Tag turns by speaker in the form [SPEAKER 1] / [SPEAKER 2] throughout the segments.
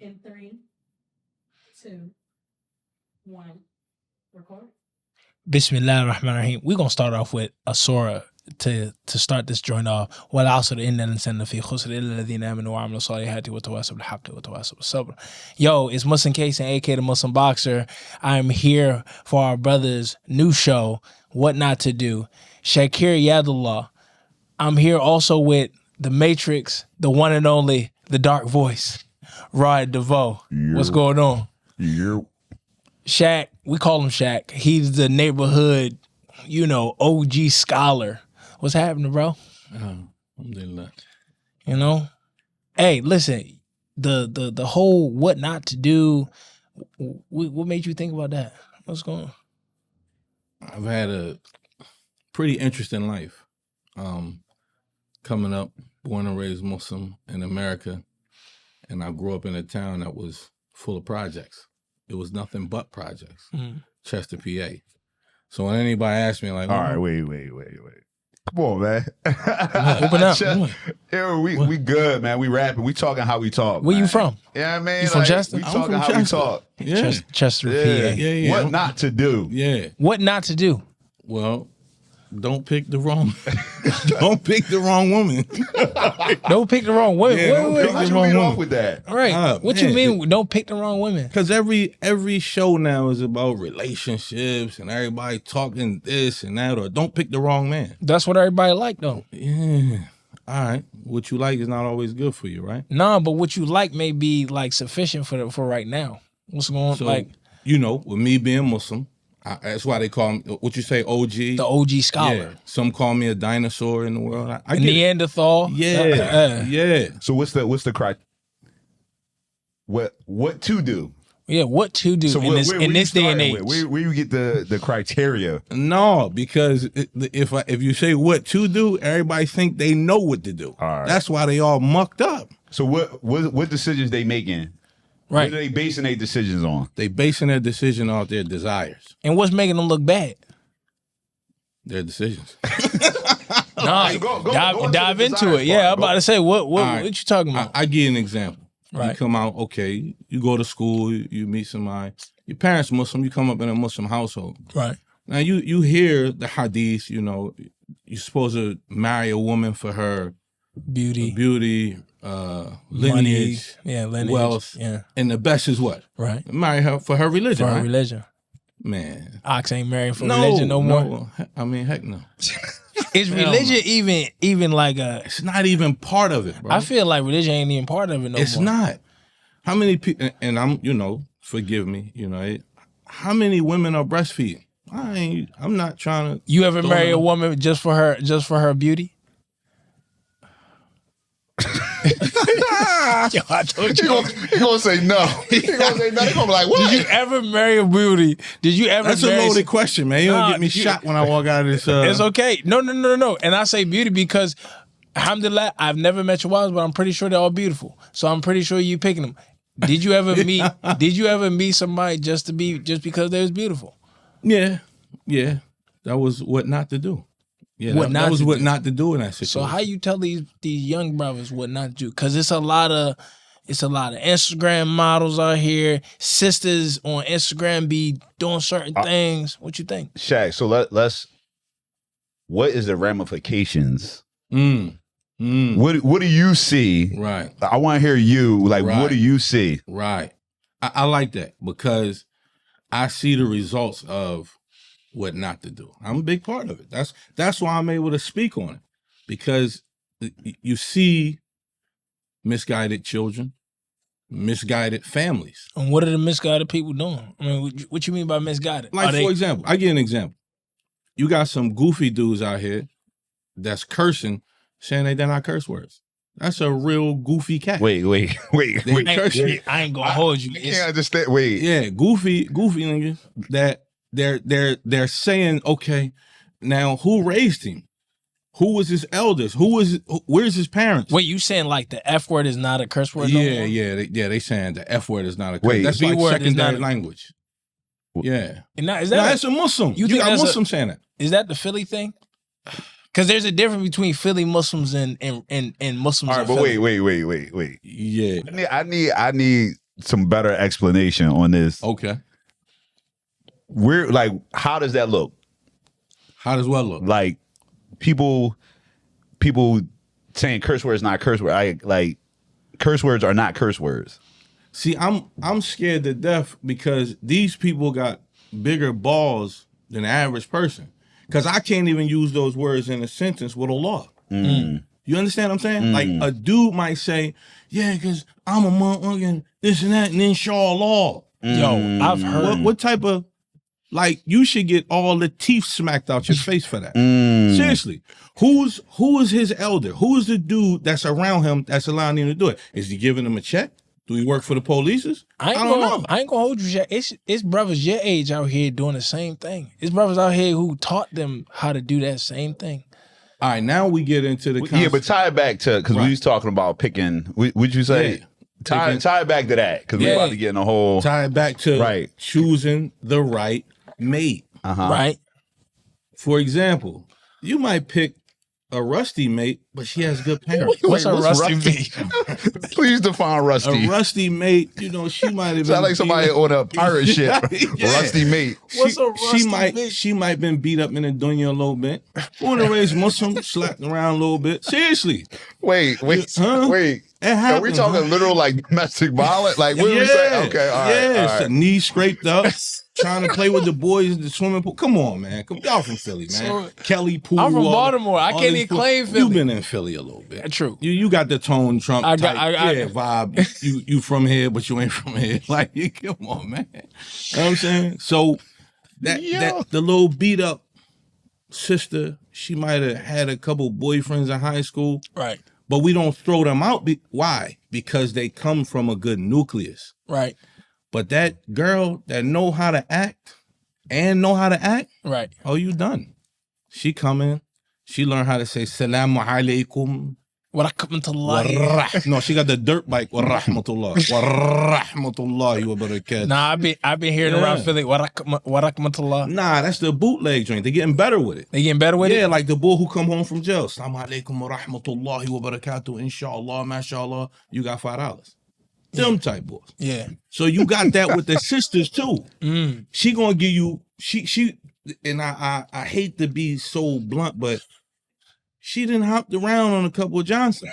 [SPEAKER 1] In 3, 2, 1, record.
[SPEAKER 2] Bismillah ar-Rahman ar-Rahim. We're going to start off with a surah to start this joint off. وَالْعَصْرِ إِنَّ الْإِنسَانَ لَفِي خُسْرٍ إِلَّا الَّذِينَ آمَنُوا وَعَمِلُوا الصَّالِحَاتِ وَتَوَاصَوْا بِالْحَقِّ وَتَوَاصَوْا بِالصَّبْرِ. Yo, it's Muslim Case and AK the Muslim Boxer. I'm here for our brother's new show, What Not to Do. Shakir Yadullah. I'm here also with the Matrix, the one and only, the dark voice, Rod DeVoe. What's going on? Shaq, we call him Shaq. He's the neighborhood, OG scholar. What's happening, bro?
[SPEAKER 3] Alhamdulillah.
[SPEAKER 2] Hey, listen, the whole what not to do. What made you think about that? What's going on?
[SPEAKER 3] I've had a pretty interesting life. Coming up, born and raised Muslim in America, and I grew up in a town that was full of projects. It was nothing but projects. Chester, PA. So when anybody asks me, like,
[SPEAKER 4] all right, wait. Come on, man.
[SPEAKER 2] Open up.
[SPEAKER 4] Yeah, we good, man. We rapping. We talking how we talk.
[SPEAKER 2] Where
[SPEAKER 4] man.
[SPEAKER 2] you from?
[SPEAKER 4] Yeah, man.
[SPEAKER 2] You from Chester?
[SPEAKER 4] We
[SPEAKER 3] I'm
[SPEAKER 4] talking
[SPEAKER 3] from
[SPEAKER 4] how
[SPEAKER 3] Chester.
[SPEAKER 4] we talk.
[SPEAKER 3] Yeah.
[SPEAKER 2] Chester, PA.
[SPEAKER 3] Yeah.
[SPEAKER 4] What not to do?
[SPEAKER 3] Yeah.
[SPEAKER 2] What not to do?
[SPEAKER 3] Well, don't pick the wrong don't pick the wrong woman.
[SPEAKER 2] Don't pick the wrong women.
[SPEAKER 3] Yeah,
[SPEAKER 2] wait.
[SPEAKER 4] How'd you lead off with that?
[SPEAKER 2] All right. What you mean? Don't pick the wrong women?
[SPEAKER 3] Because every show now is about relationships and everybody talking this and that, or don't pick the wrong man.
[SPEAKER 2] That's what everybody like, though.
[SPEAKER 3] Yeah. All right. What you like is not always good for you, right?
[SPEAKER 2] Nah, but what you like may be like sufficient for right now. What's going on?
[SPEAKER 3] So,
[SPEAKER 2] Like
[SPEAKER 3] with me being Muslim, that's why they call me, what you say, OG?
[SPEAKER 2] the OG scholar,
[SPEAKER 3] Yeah. Some call me a dinosaur in the world. I
[SPEAKER 2] a
[SPEAKER 3] get it.
[SPEAKER 2] Neanderthal.
[SPEAKER 3] Yeah.
[SPEAKER 4] So what's the criteria? What to do?
[SPEAKER 2] Yeah, what to do
[SPEAKER 4] So
[SPEAKER 2] in this day and age?
[SPEAKER 4] Where you get the criteria?
[SPEAKER 3] No, because if you say what to do, everybody think they know what to do.
[SPEAKER 4] All right.
[SPEAKER 3] That's why they all mucked up.
[SPEAKER 4] So what decisions they making?
[SPEAKER 2] Right.
[SPEAKER 4] What are they basing their decisions on?
[SPEAKER 3] They basing their decision off their desires,
[SPEAKER 2] And what's making them look bad?
[SPEAKER 3] their decisions.
[SPEAKER 2] Nah,
[SPEAKER 4] go
[SPEAKER 2] dive
[SPEAKER 4] into the
[SPEAKER 2] into it.
[SPEAKER 4] desires
[SPEAKER 2] Yeah,
[SPEAKER 4] part.
[SPEAKER 2] I'm about to say what
[SPEAKER 3] right.
[SPEAKER 2] you talking about?
[SPEAKER 3] I give you an example.
[SPEAKER 2] Right.
[SPEAKER 3] You come out, okay, you go to school, you meet somebody. Your parents Muslim, you come up in a Muslim household.
[SPEAKER 2] Right.
[SPEAKER 3] Now you hear the hadith, you're supposed to marry a woman for her
[SPEAKER 2] Beauty,
[SPEAKER 3] lineage,
[SPEAKER 2] lineage,
[SPEAKER 3] wealth,
[SPEAKER 2] yeah,
[SPEAKER 3] and the best is what?
[SPEAKER 2] right.
[SPEAKER 3] Marry her for her religion,
[SPEAKER 2] For
[SPEAKER 3] right?
[SPEAKER 2] her religion.
[SPEAKER 3] Man.
[SPEAKER 2] Ox ain't married for religion no more.
[SPEAKER 3] I mean, heck no.
[SPEAKER 2] Is
[SPEAKER 3] Hell
[SPEAKER 2] religion
[SPEAKER 3] no.
[SPEAKER 2] even like a?
[SPEAKER 3] It's not even part of it, bro.
[SPEAKER 2] I feel like religion ain't even part of it no more.
[SPEAKER 3] It's not. How many people? And I'm, forgive me, how many women are breastfeeding? I'm not trying to.
[SPEAKER 2] You ever marry a woman just for her beauty? Yo, I told you.
[SPEAKER 4] He gonna say no. He gonna say no. He gonna be like, what?
[SPEAKER 2] Did you ever marry a beauty? Did you ever?
[SPEAKER 3] That's a
[SPEAKER 2] marry
[SPEAKER 3] loaded question, man. You don't get me shot when I walk out of this.
[SPEAKER 2] It's okay. No. And I say beauty because, alhamdulillah, I've never met your wives, but I'm pretty sure they're all beautiful. So I'm pretty sure you picking them. Did you ever meet? Did you ever meet somebody just because they was beautiful?
[SPEAKER 3] Yeah. That was what not to do. Yeah, that was what not to do in that situation.
[SPEAKER 2] So how you tell these young brothers what not to do? Because it's a lot of Instagram models out here. Sisters on Instagram be doing certain things. What you think?
[SPEAKER 4] Shaq, so let's. What is the ramifications? What do you see?
[SPEAKER 3] Right.
[SPEAKER 4] I want to hear you. Like,
[SPEAKER 3] Right.
[SPEAKER 4] what do you see?
[SPEAKER 3] Right. I like that because I see the results of what not to do. I'm a big part of it. That's why I'm able to speak on it, because you see misguided children, misguided families.
[SPEAKER 2] And what are the misguided people doing? I mean, what you mean by misguided?
[SPEAKER 3] Like, for example, I give an example. You got some goofy dudes out here that's cursing, saying they're not curse words. That's a real goofy cat.
[SPEAKER 4] Wait.
[SPEAKER 3] They cursing.
[SPEAKER 2] I ain't gonna hold you.
[SPEAKER 4] I can't understand. Wait.
[SPEAKER 3] Yeah, goofy niggas that they're saying, okay, now who raised him? Who was his elders? Where's his parents?
[SPEAKER 2] Wait, you saying like the F word is not a curse word?
[SPEAKER 3] Yeah,
[SPEAKER 2] no more?
[SPEAKER 3] they saying the F word is not a curse.
[SPEAKER 4] Wait,
[SPEAKER 3] that's
[SPEAKER 2] B
[SPEAKER 3] like
[SPEAKER 2] word is not
[SPEAKER 3] secondary
[SPEAKER 2] a-
[SPEAKER 3] language. Yeah.
[SPEAKER 2] And now, is
[SPEAKER 3] No,
[SPEAKER 2] that
[SPEAKER 3] that's a Muslim.
[SPEAKER 2] You
[SPEAKER 3] You
[SPEAKER 2] think
[SPEAKER 3] got
[SPEAKER 2] that's a-
[SPEAKER 3] Muslims saying that.
[SPEAKER 2] is that the Philly thing? Because there's a difference between Philly Muslims and Muslims.
[SPEAKER 4] All right,
[SPEAKER 2] in
[SPEAKER 4] but
[SPEAKER 2] Philly.
[SPEAKER 4] wait.
[SPEAKER 3] Yeah.
[SPEAKER 4] I need some better explanation on this.
[SPEAKER 3] Okay.
[SPEAKER 4] We're like, how does that look?
[SPEAKER 3] How does what look?
[SPEAKER 4] Like people saying curse words not curse words. Like curse words are not curse words.
[SPEAKER 3] See, I'm scared to death because these people got bigger balls than the average person. Because I can't even use those words in a sentence with a law. You understand what I'm saying? Like a dude might say, yeah, because I'm a motherfucking this and that, and inshallah.
[SPEAKER 2] Yo, I've heard.
[SPEAKER 3] What type of, like, you should get all the teeth smacked out your face for that. Seriously. Who is his elder? Who is the dude that's around him that's allowing him to do it? Is he giving him a check? Do he work for the police? I don't know.
[SPEAKER 2] I ain't gonna hold you. It's brothers your age out here doing the same thing. It's brothers out here who taught them how to do that same thing.
[SPEAKER 3] All right, now we get into the concept.
[SPEAKER 4] Yeah, but tie it back to, because we was talking about picking, would you say?
[SPEAKER 3] Yeah.
[SPEAKER 4] Tie it back to that, because we're about to get in a whole...
[SPEAKER 3] Tie it back to choosing the right mate.
[SPEAKER 2] Right?
[SPEAKER 3] For example, you might pick a rusty mate, but she has good parents.
[SPEAKER 2] What's a rusty mate?
[SPEAKER 4] Please define rusty.
[SPEAKER 3] A rusty mate, you know, she might have been...
[SPEAKER 4] Sound like somebody on a pirate ship. Rusty mate.
[SPEAKER 2] What's a rusty mate?
[SPEAKER 3] She might have been beat up in the dunya a little bit. Born and raised Muslim, slapped around a little bit. Seriously.
[SPEAKER 4] Wait.
[SPEAKER 3] It happened,
[SPEAKER 4] Are we talking literal like domestic violence? Like what are we saying? Okay, all right.
[SPEAKER 3] So knee scraped up, trying to play with the boys in the swimming pool. Come on, man. Y'all from Philly, man. Kelly Pool.
[SPEAKER 2] I'm from Baltimore. I can't even claim Philly.
[SPEAKER 3] You've been in Philly a little bit.
[SPEAKER 2] True.
[SPEAKER 3] You got the tone Trump type vibe. You from here, but you ain't from here. Like, come on, man. You know what I'm saying? So that the little beat up sister, she might have had a couple boyfriends in high school.
[SPEAKER 2] Right.
[SPEAKER 3] But we don't throw them out. Why? Because they come from a good nucleus.
[SPEAKER 2] Right.
[SPEAKER 3] But that girl that know how to act,
[SPEAKER 2] right.
[SPEAKER 3] Oh, you done. She coming. She learned how to say salamu alaikum.
[SPEAKER 2] Wa rahmatullah.
[SPEAKER 3] No, she got the dirt bike. Wa rahmatullah. Wa rahmatullahi wa barakatuh.
[SPEAKER 2] Nah, I've been hearing around Philly. Wa rahmatullah.
[SPEAKER 3] Nah, that's the bootleg joint. They getting better with it.
[SPEAKER 2] Yeah,
[SPEAKER 3] like the boy who come home from jail. Assalamu alaikum wa rahmatullahi wa barakatuh. Inshallah, mashallah. You got $5. Them type boys.
[SPEAKER 2] Yeah.
[SPEAKER 3] So you got that with the sisters too. She gonna give you she and I hate to be so blunt, but she done hopped around on a couple of Johnsons.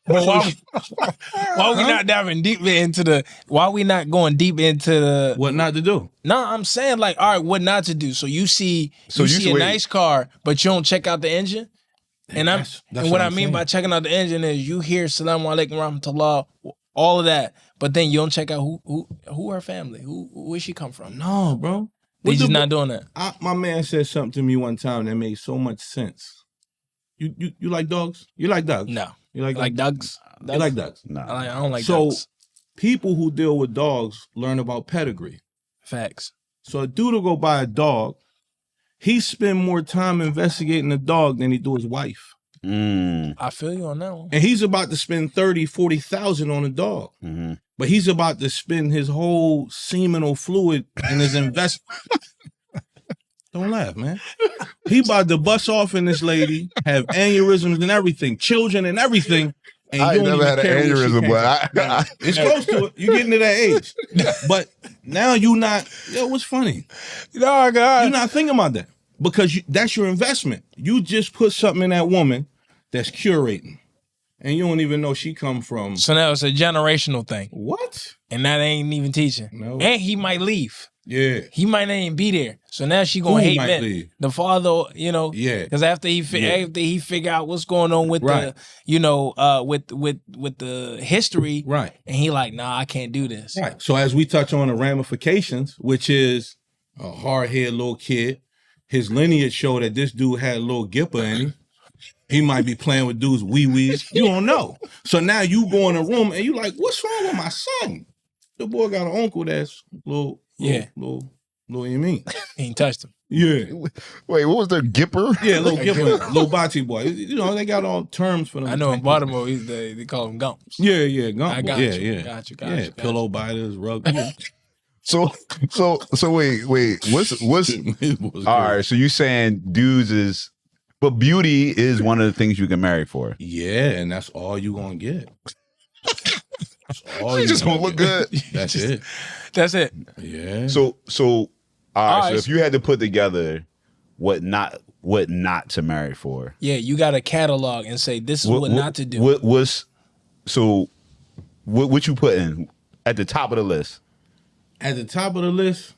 [SPEAKER 2] Why we not diving deep into the? Why we not going deep into the?
[SPEAKER 3] What not to do?
[SPEAKER 2] No, I'm saying like, all right, what not to do. So you see a nice car, but you don't check out the engine. And that's what I mean by checking out the engine is you hear Salamu Alaikum Rahmatullah, all of that, but then you don't check out who her family, where she come from.
[SPEAKER 3] No, bro.
[SPEAKER 2] They just not doing that.
[SPEAKER 3] My man said something to me one time that made so much sense. You like dogs? You like dogs?
[SPEAKER 2] No.
[SPEAKER 3] You like
[SPEAKER 2] dogs?
[SPEAKER 3] You like dogs?
[SPEAKER 4] No.
[SPEAKER 2] I don't like dogs.
[SPEAKER 3] So people who deal with dogs learn about pedigree.
[SPEAKER 2] Facts.
[SPEAKER 3] So a dude will go buy a dog. He spend more time investigating the dog than he do his wife.
[SPEAKER 2] I feel you on that one.
[SPEAKER 3] And he's about to spend 30,000, 40,000 on a dog. But he's about to spend his whole seminal fluid in his investment. Don't laugh, man. He about to bust off in this lady, have aneurysms and everything, children and everything. And
[SPEAKER 4] I ain't never had an aneurysm, but
[SPEAKER 3] it's close to it. You're getting to that age. But now you not, what's funny?
[SPEAKER 2] No, God.
[SPEAKER 3] You're not thinking about that. Because that's your investment. You just put something in that woman that's curating. And you don't even know she come from.
[SPEAKER 2] So now it's a generational thing.
[SPEAKER 3] What?
[SPEAKER 2] And that ain't even teaching.
[SPEAKER 3] No.
[SPEAKER 2] And he might leave.
[SPEAKER 3] Yeah.
[SPEAKER 2] He might not even be there. So now she gonna hate
[SPEAKER 3] might
[SPEAKER 2] men.
[SPEAKER 3] leave?
[SPEAKER 2] The father,
[SPEAKER 3] Yeah.
[SPEAKER 2] Because after he figure out what's going on with
[SPEAKER 3] Right.
[SPEAKER 2] with the history,
[SPEAKER 3] Right.
[SPEAKER 2] And he like, nah, I can't do this.
[SPEAKER 3] Right. So as we touch on the ramifications, which is a hard-headed little kid, his lineage showed that this dude had a little gipper in him. He might be playing with dudes' wee-wees. You don't know. So now you go in a room and you like, what's wrong with my son? The boy got an uncle that's little you mean?
[SPEAKER 2] He ain't touched him.
[SPEAKER 3] Yeah.
[SPEAKER 4] Wait, what was the gipper?
[SPEAKER 3] Yeah, little gipper, little bati boy. You know, they got all terms for them.
[SPEAKER 2] I know in Baltimore they call him gumps.
[SPEAKER 3] Yeah, gump.
[SPEAKER 2] I got
[SPEAKER 3] yeah,
[SPEAKER 2] you.
[SPEAKER 3] yeah.
[SPEAKER 2] Got you.
[SPEAKER 3] Pillow biters, rug. Yeah.
[SPEAKER 4] So wait, what's all right, so you saying dudes is, but beauty is one of the things you can marry for.
[SPEAKER 3] Yeah, and that's all you gonna get. That's all
[SPEAKER 4] She
[SPEAKER 3] you
[SPEAKER 4] just
[SPEAKER 3] gonna
[SPEAKER 4] gonna look
[SPEAKER 3] get.
[SPEAKER 4] good.
[SPEAKER 3] That's it.
[SPEAKER 2] That's it.
[SPEAKER 3] Yeah.
[SPEAKER 4] So all right.
[SPEAKER 2] right.
[SPEAKER 4] So if you had to put together what not to marry for,
[SPEAKER 2] Yeah, you got a catalog and say this is what not to do.
[SPEAKER 4] What you put in at the top of the list?
[SPEAKER 3] At the top of the list,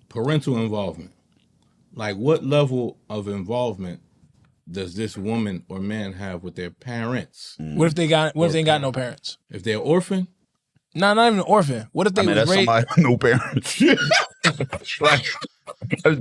[SPEAKER 3] parental involvement. Like, what level of involvement does this woman or man have with their parents?
[SPEAKER 2] What if they got no parents?
[SPEAKER 3] If they're orphan,
[SPEAKER 2] No, not even an orphan. What if they was
[SPEAKER 4] that's
[SPEAKER 2] raised?
[SPEAKER 4] somebody with no parents. Like,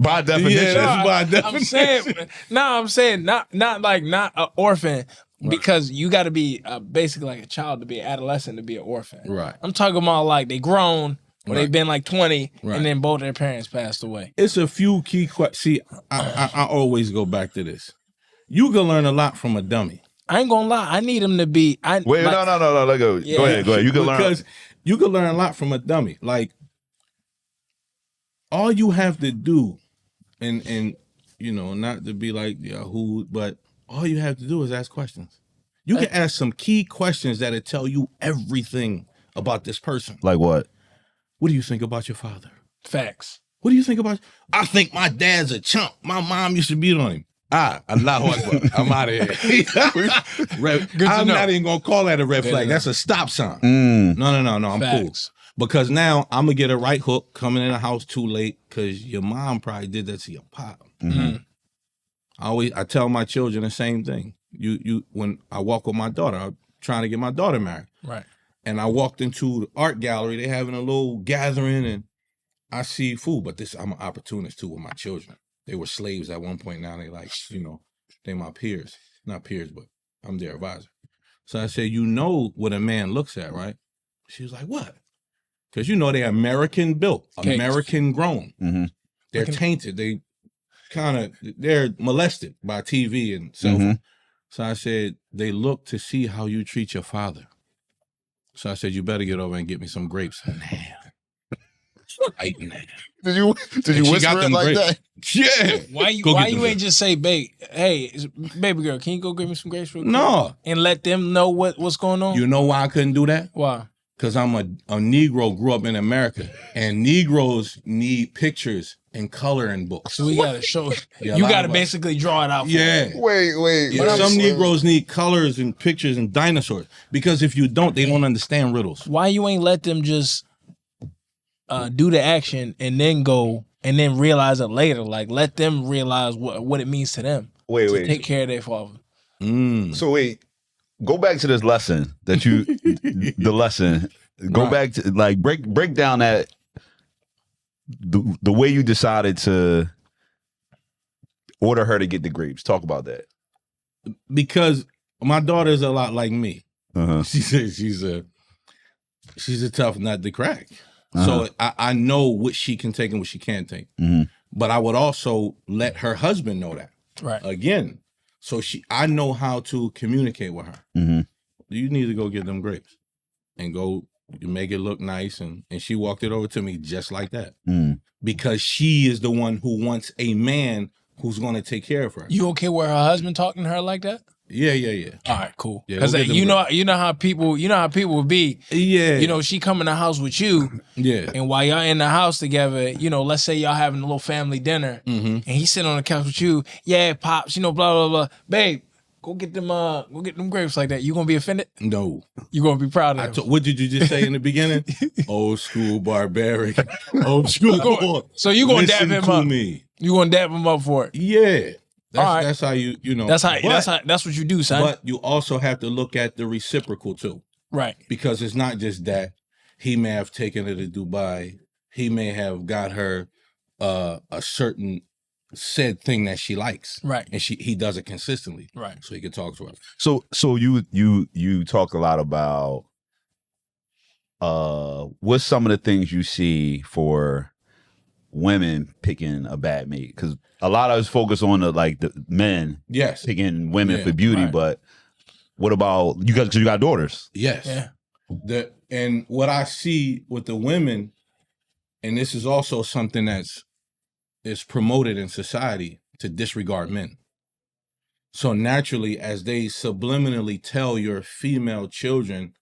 [SPEAKER 4] by definition.
[SPEAKER 3] that's by
[SPEAKER 2] I'm
[SPEAKER 3] definition.
[SPEAKER 2] saying, not an orphan, because you got to be basically like a child to be an adolescent to be an orphan.
[SPEAKER 3] Right.
[SPEAKER 2] I'm talking about like they grown or they've
[SPEAKER 3] Right.
[SPEAKER 2] been like 20
[SPEAKER 3] Right.
[SPEAKER 2] and then both their parents passed away.
[SPEAKER 3] It's a few key questions. See, I always go back to this. You can learn a lot from a dummy.
[SPEAKER 2] I ain't gonna lie. I need them to be.
[SPEAKER 4] Wait, no. Let go.
[SPEAKER 2] Yeah.
[SPEAKER 4] Go ahead. You can learn.
[SPEAKER 3] Because you can learn a lot from a dummy. Like, all you have to do, and not to be like Yahoo, but all you have to do is ask questions. You can ask some key questions that'll tell you everything about this person.
[SPEAKER 4] Like what?
[SPEAKER 3] What do you think about your father?
[SPEAKER 2] Facts.
[SPEAKER 3] What do you think about? I think my dad's a chump. My mom used to beat on him. Allahu Akbar. I'm out of here. I'm
[SPEAKER 2] know.
[SPEAKER 3] not even gonna call that a red flag. That's a stop sign. No. I'm
[SPEAKER 2] Facts.
[SPEAKER 3] cool. Because now I'm gonna get a right hook coming in the house too late because your mom probably did that to your pop.
[SPEAKER 2] Mm-hmm.
[SPEAKER 3] I tell my children the same thing. You when I walk with my daughter, I'm trying to get my daughter married.
[SPEAKER 2] Right.
[SPEAKER 3] And I walked into the art gallery, they having a little gathering, and I see food, but I'm an opportunist too with my children. They were slaves at one point, now they they my peers. Not peers, but I'm their advisor. So I said, you know what a man looks at, right? She was like, what? Because they're American built,
[SPEAKER 2] Cakes.
[SPEAKER 3] American grown.
[SPEAKER 4] Mm-hmm.
[SPEAKER 3] They're tainted. They're molested by TV and cell phone.
[SPEAKER 4] Mm-hmm.
[SPEAKER 3] So I said, they look to see how you treat your father. So I said, you better get over and get me some grapes. Did
[SPEAKER 4] you whisper it like that?
[SPEAKER 3] Yeah.
[SPEAKER 2] Why you ain't just say, baby girl, can you go get me some grapes real quick?
[SPEAKER 3] No.
[SPEAKER 2] And let them know what's going on?
[SPEAKER 3] You know why I couldn't do that?
[SPEAKER 2] Why?
[SPEAKER 3] Because I'm a Negro, grew up in America, and Negroes need pictures and coloring books.
[SPEAKER 2] So we gotta show
[SPEAKER 3] Yeah,
[SPEAKER 2] you
[SPEAKER 3] a lot
[SPEAKER 2] gotta
[SPEAKER 3] of us.
[SPEAKER 2] basically draw it out.
[SPEAKER 3] Yeah.
[SPEAKER 4] Wait.
[SPEAKER 3] Yeah, some Negroes need colors and pictures and dinosaurs. Because if you don't, they don't understand riddles.
[SPEAKER 2] Why you ain't let them just do the action and then go and then realize it later? Like, let them realize what it means to them.
[SPEAKER 4] Wait.
[SPEAKER 2] Take care of their father.
[SPEAKER 4] So wait, go back to this lesson that you, the lesson. Go back to break down that the way you decided to order her to get the grapes. Talk about that.
[SPEAKER 3] Because my daughter's a lot like me.
[SPEAKER 4] Uh-huh.
[SPEAKER 3] She says she's a tough nut to crack. So I know what she can take and what she can't take.
[SPEAKER 4] Mm-hmm.
[SPEAKER 3] But I would also let her husband know that.
[SPEAKER 2] Right.
[SPEAKER 3] Again. So I know how to communicate with her.
[SPEAKER 4] Mm-hmm.
[SPEAKER 3] You need to go get them grapes and go make it look nice. And she walked it over to me just like that.
[SPEAKER 4] Mm.
[SPEAKER 3] Because she is the one who wants a man who's going to take care of her.
[SPEAKER 2] You okay with her husband talking to her like that?
[SPEAKER 3] Yeah.
[SPEAKER 2] All right, cool.
[SPEAKER 3] Yeah,
[SPEAKER 2] Because
[SPEAKER 3] we'll get them
[SPEAKER 2] you know how people would be.
[SPEAKER 3] Yeah.
[SPEAKER 2] She come in the house with you,
[SPEAKER 3] Yeah.
[SPEAKER 2] and while y'all in the house together, let's say y'all having a little family dinner, and he's sitting on the couch with you. Yeah, pops, blah blah blah. Babe, go get them grapes like that. You gonna be offended?
[SPEAKER 3] No.
[SPEAKER 2] You gonna be proud of them?
[SPEAKER 3] What did you just say in the beginning? Old school barbaric. Old school.
[SPEAKER 2] So you gonna dap
[SPEAKER 3] Listen
[SPEAKER 2] him
[SPEAKER 3] to
[SPEAKER 2] up?
[SPEAKER 3] me.
[SPEAKER 2] You gonna dap him up for it?
[SPEAKER 3] Yeah.
[SPEAKER 2] All right.
[SPEAKER 3] That's how you know.
[SPEAKER 2] That's what you do, son.
[SPEAKER 3] But you also have to look at the reciprocal too.
[SPEAKER 2] Right.
[SPEAKER 3] Because it's not just that he may have taken her to Dubai. He may have got her a certain said thing that she likes.
[SPEAKER 2] Right.
[SPEAKER 3] And he does it consistently.
[SPEAKER 2] Right.
[SPEAKER 3] So he can talk to her.
[SPEAKER 4] So you talk a lot about what's some of the things you see for women picking a bad mate? Because a lot of us focus on the men picking women for beauty, but what about you guys? Because you got daughters.
[SPEAKER 3] Yes.
[SPEAKER 2] Yeah.
[SPEAKER 3] And what I see with the women, and this is also something is promoted in society, to disregard men. So naturally, as they subliminally tell your female children,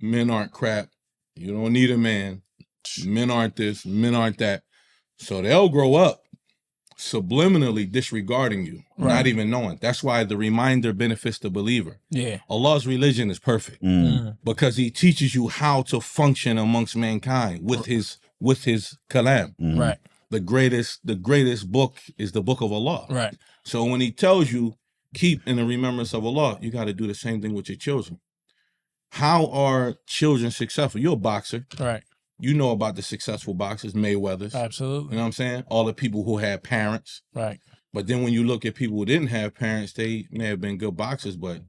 [SPEAKER 3] Men aren't crap. You don't need a man. Men aren't this. Men aren't that. So they'll grow up subliminally disregarding you, not even knowing. That's why the reminder benefits the believer.
[SPEAKER 2] Yeah.
[SPEAKER 3] Allah's religion is perfect because he teaches you how to function amongst mankind with his kalam.
[SPEAKER 2] Right.
[SPEAKER 3] The greatest book is the book of Allah.
[SPEAKER 2] Right.
[SPEAKER 3] So when he tells you keep in the remembrance of Allah, you got to do the same thing with your children. How are children successful? You're a boxer.
[SPEAKER 2] Right.
[SPEAKER 3] You know about the successful boxers, Mayweathers.
[SPEAKER 2] Absolutely.
[SPEAKER 3] You know what I'm saying? All the people who had parents.
[SPEAKER 2] Right.
[SPEAKER 3] But then when you look at people who didn't have parents, they may have been good boxers, but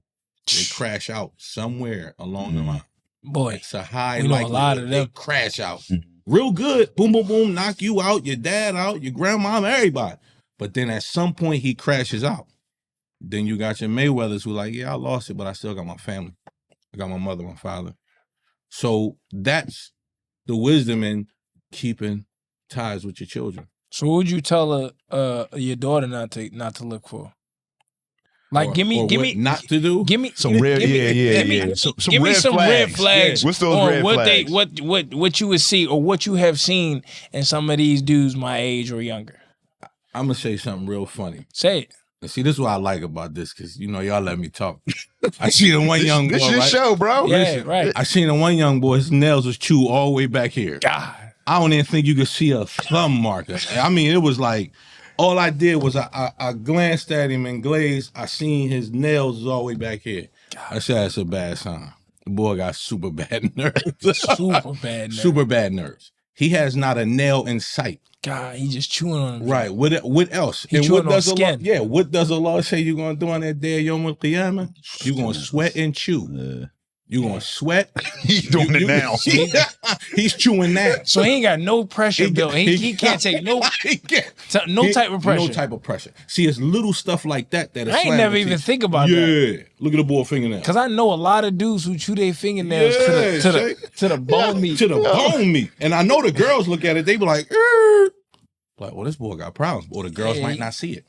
[SPEAKER 3] they crash out somewhere along the line.
[SPEAKER 2] Boy,
[SPEAKER 3] it's a high
[SPEAKER 2] we know a
[SPEAKER 3] likelihood
[SPEAKER 2] lot of them.
[SPEAKER 3] they crash out. Real good. Boom, boom, boom. Knock you out, your dad out, your grandma, everybody. But then at some point he crashes out. Then you got your Mayweathers who like, yeah, I lost it, but I still got my family. I got my mother, my father. So that's the wisdom in keeping ties with your children.
[SPEAKER 2] So what would you tell your daughter not to look for? Like, give me
[SPEAKER 3] not to do.
[SPEAKER 2] Give me
[SPEAKER 4] some red,
[SPEAKER 2] Give me some red flags.
[SPEAKER 4] What's those red flags?
[SPEAKER 2] What you would see or what you have seen in some of these dudes my age or younger.
[SPEAKER 3] I'm gonna say something real funny.
[SPEAKER 2] Say it.
[SPEAKER 3] And see, this is what I like about this, because y'all let me talk. I see the one young boy.
[SPEAKER 4] This your show, bro.
[SPEAKER 2] Yeah,
[SPEAKER 3] Listen,
[SPEAKER 2] right.
[SPEAKER 3] I seen the one young boy. His nails was chewed all the way back here.
[SPEAKER 2] God,
[SPEAKER 3] I don't even think you could see a thumb marker. I mean, it was like all I did was I glanced at him and glazed. I seen his nails was all the way back here. God. I said that's a bad sign. The boy got super bad nerves.
[SPEAKER 2] Super bad nerves.
[SPEAKER 3] Super bad nerves. He has not a nail in sight.
[SPEAKER 2] God, he just chewing on him.
[SPEAKER 3] Right. What else?
[SPEAKER 2] He chewing on skin.
[SPEAKER 3] What does Allah say you're going to do on that day of Yom Al-Qiyamah? You're going to sweat and chew. Yeah. You're going to sweat.
[SPEAKER 4] He's doing it now.
[SPEAKER 3] He's chewing now.
[SPEAKER 2] So he ain't got no pressure built. He can't take no type of pressure.
[SPEAKER 3] No type of pressure. See, it's little stuff like that that
[SPEAKER 2] I ain't never even think about that.
[SPEAKER 3] Yeah. Look at the boy fingernail.
[SPEAKER 2] Because I know a lot of dudes who chew their fingernails to the bone meat.
[SPEAKER 3] To the bone meat. And I know the girls look at it, they be like, well, this boy got problems. Or the girls might not see it.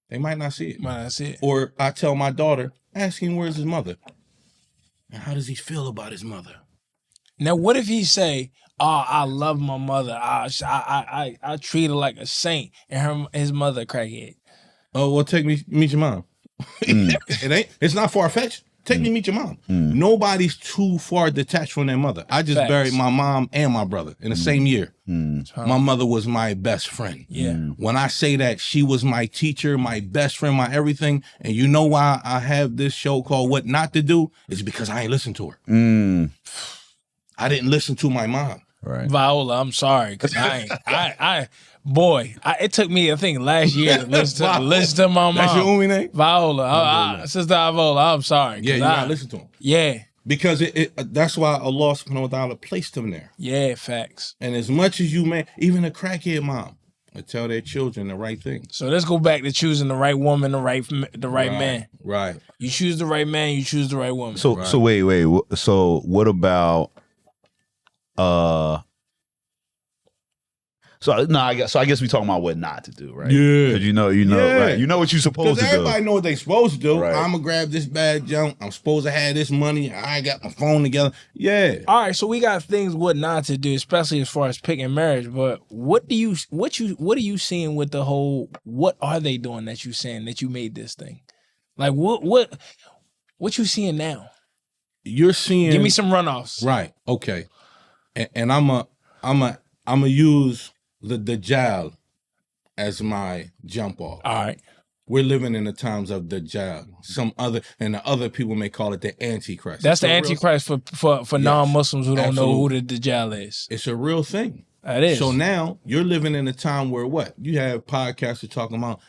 [SPEAKER 3] They might not see it.
[SPEAKER 2] Might not see it.
[SPEAKER 3] Or I tell my daughter, ask him where's his mother. And how does he feel about his mother?
[SPEAKER 2] Now, what if he say, "Oh, I love my mother. I treat her like a saint," and his mother a crackhead?
[SPEAKER 3] Oh, well, take me meet your mom. It's not far fetched. Take me meet your mom. Nobody's too far detached from their mother. I just buried my mom and my brother in the same year. My mother was my best friend.
[SPEAKER 2] Yeah.
[SPEAKER 3] When I say that, she was my teacher, my best friend, my everything. And you know why I have this show called What Not to Do? It's because I ain't listened to her. I didn't listen to my mom.
[SPEAKER 4] Right.
[SPEAKER 2] Viola, I'm sorry, because it took me, I think, last year to listen to my mom.
[SPEAKER 3] That's your only name?
[SPEAKER 2] Viola. Sister Viola, I'm sorry.
[SPEAKER 3] Yeah, you gotta listen to him.
[SPEAKER 2] Yeah.
[SPEAKER 3] Because that's why Allah subhanahu wa ta'ala placed him there.
[SPEAKER 2] Yeah, facts.
[SPEAKER 3] And as much as you may, even a crackhead mom, will tell their children the right thing.
[SPEAKER 2] So let's go back to choosing the right woman, the right man.
[SPEAKER 3] Right.
[SPEAKER 2] You choose the right man, you choose the right woman.
[SPEAKER 4] So wait. So what about I guess we talking about what not to do, right?
[SPEAKER 3] Yeah.
[SPEAKER 4] 'Cause you know, right? You know what you're supposed to do.
[SPEAKER 3] Because everybody know what they supposed to do.
[SPEAKER 4] Right.
[SPEAKER 3] I'm gonna grab this bad junk. I'm supposed to have this money. I got my phone together. Yeah.
[SPEAKER 2] All right, so we got things what not to do, especially as far as picking marriage. But what are you seeing with the whole? What are they doing that you saying that you made this thing? Like what you seeing now?
[SPEAKER 3] You're seeing.
[SPEAKER 2] Give me some runoffs.
[SPEAKER 3] Right. Okay. And I'm a use the Dajjal as my jump off.
[SPEAKER 2] All right.
[SPEAKER 3] We're living in the times of Dajjal. The other people may call it the Antichrist.
[SPEAKER 2] That's the Antichrist for non-Muslims who don't know who the Dajjal is.
[SPEAKER 3] It's a real thing.
[SPEAKER 2] It is.
[SPEAKER 3] So now you're living in a time where what? You have podcasters talking about,